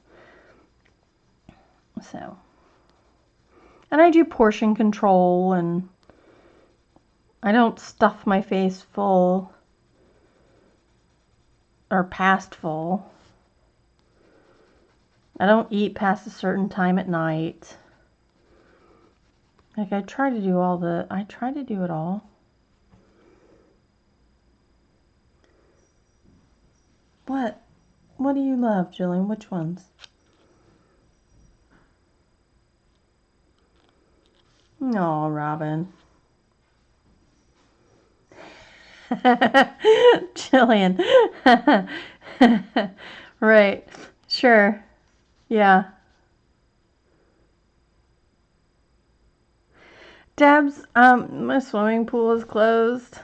So, and I do portion control, and I don't stuff my face full or past full. I don't eat past a certain time at night. Like I try to do it all. What? What do you love, Jillian? Which ones? No, Robin. Jillian. Right. Sure. Yeah. Debs, my swimming pool is closed.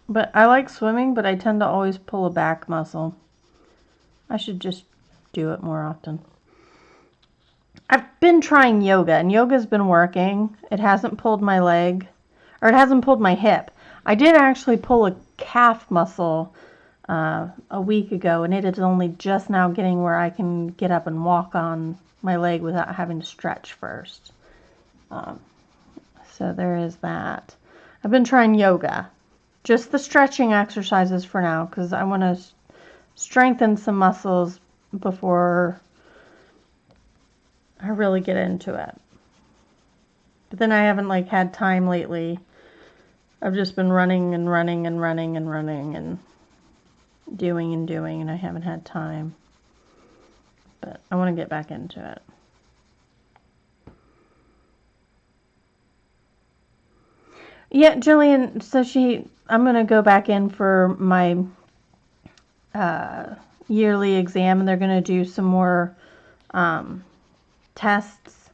But I like swimming, but I tend to always pull a back muscle. I should just do it more often. I've been trying yoga, and yoga's been working. It hasn't pulled my leg, or it hasn't pulled my hip. I did actually pull a calf muscle a week ago, and it is only just now getting where I can get up and walk on my leg without having to stretch first. So there is that. I've been trying yoga. Just the stretching exercises for now, because I want to strengthen some muscles before I really get into it. But then I haven't like had time lately. I've just been running and running and running and running and doing and doing, and I haven't had time. But I want to get back into it. Yeah, Jillian, so I'm going to go back in for my yearly exam, and they're going to do some more tests,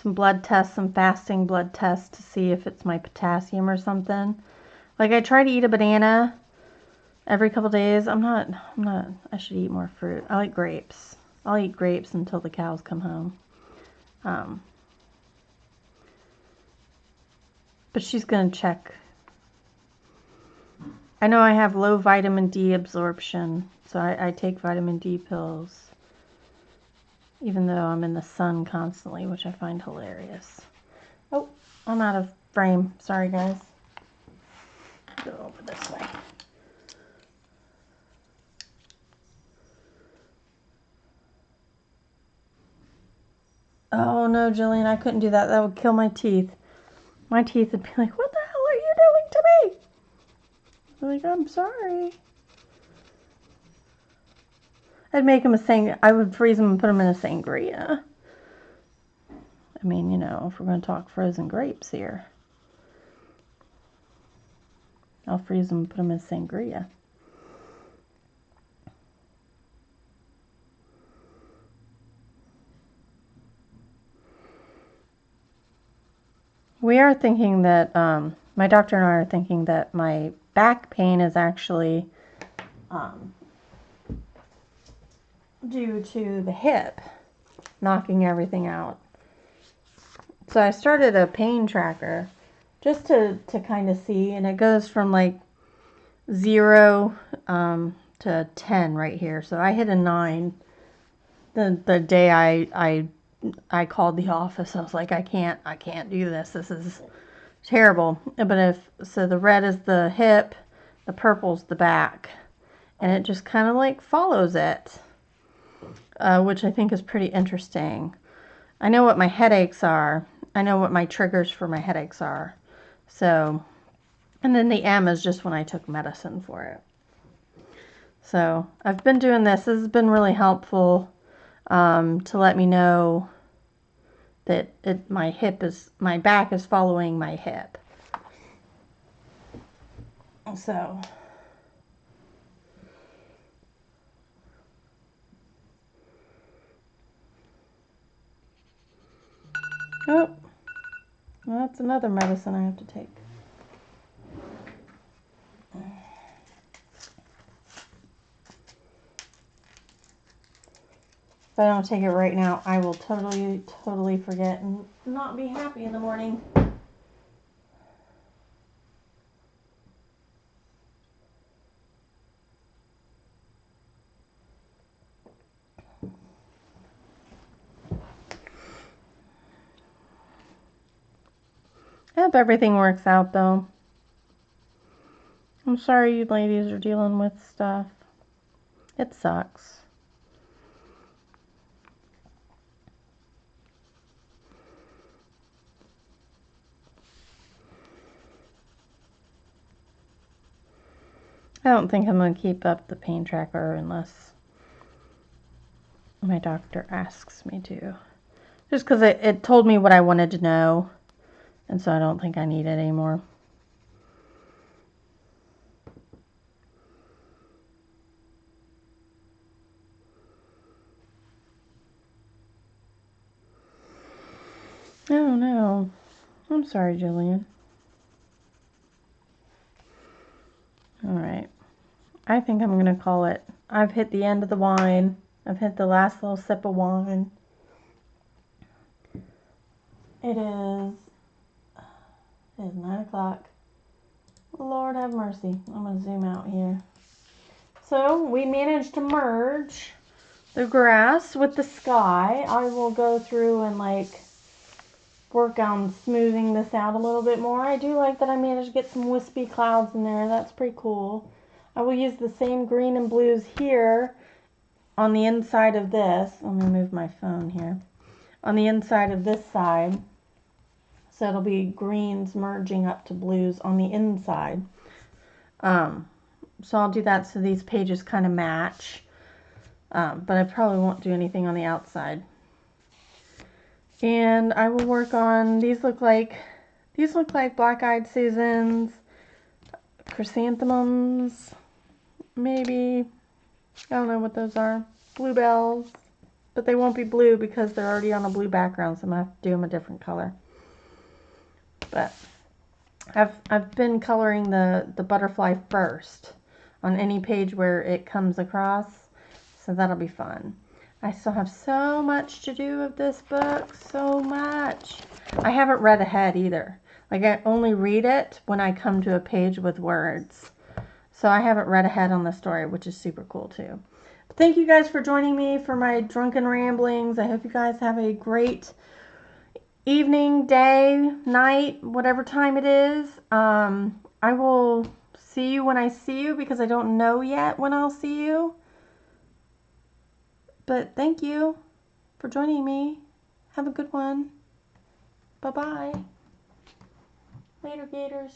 some blood tests, some fasting blood tests to see if it's my potassium or something. Like I try to eat a banana every couple days. I should eat more fruit. I like grapes. I'll eat grapes until the cows come home. But she's going to check. I know I have low vitamin D absorption, so I take vitamin D pills, even though I'm in the sun constantly, which I find hilarious. Oh, I'm out of frame. Sorry, guys. Go over this way. Oh no, Jillian, I couldn't do that. That would kill my teeth. My teeth would be like, what the hell are you doing to me? I'm like, I'm sorry. I'd make him I would freeze them and put them in a sangria. I mean, if we're going to talk frozen grapes here, I'll freeze them and put them in sangria. We are thinking that, my doctor and I are thinking that my back pain is actually due to the hip. knocking everything out. So I started a pain tracker just to kind of see, and it goes from like 0 to 10 right here. So I hit a 9 the day I called the office. I was like, I can't do this. This is terrible. But so the red is the hip, the purple's the back, and it just kind of like follows it, which I think is pretty interesting. I know what my headaches are. I know what my triggers for my headaches are. So, and then the M is just when I took medicine for it. So I've been doing this. This has been really helpful to let me know that my back is following my hip. So oh, well, that's another medicine I have to take. If I don't take it right now, I will totally forget and not be happy in the morning. I hope everything works out, though. I'm sorry you ladies are dealing with stuff. It sucks. I don't think I'm going to keep up the pain tracker unless my doctor asks me to. Just because it told me what I wanted to know, and so I don't think I need it anymore. Oh no. I'm sorry, Jillian. Alright. I think I'm going to call it. I've hit the end of the wine. I've hit the last little sip of wine. It is 9 o'clock. Lord have mercy. I'm going to zoom out here. So we managed to merge the grass with the sky. I will go through and like work on smoothing this out a little bit more. I do like that I managed to get some wispy clouds in there. That's pretty cool. I will use the same green and blues here on the inside of this. Let me move my phone here. On the inside of this side. So it'll be greens merging up to blues on the inside. So I'll do that so these pages kind of match. But I probably won't do anything on the outside. And I will work on, these look like black-eyed Susans, chrysanthemums, maybe, I don't know what those are, bluebells, but they won't be blue because they're already on a blue background, so I'm going to have to do them a different color. But I've been coloring the butterfly first on any page where it comes across, so that'll be fun. I still have so much to do of this book, so much. I haven't read ahead either. Like I only read it when I come to a page with words. So I haven't read ahead on the story, which is super cool too. But thank you guys for joining me for my drunken ramblings. I hope you guys have a great evening, day, night, whatever time it is. I will see you when I see you because I don't know yet when I'll see you. But thank you for joining me. Have a good one. Bye-bye. Later, Gators.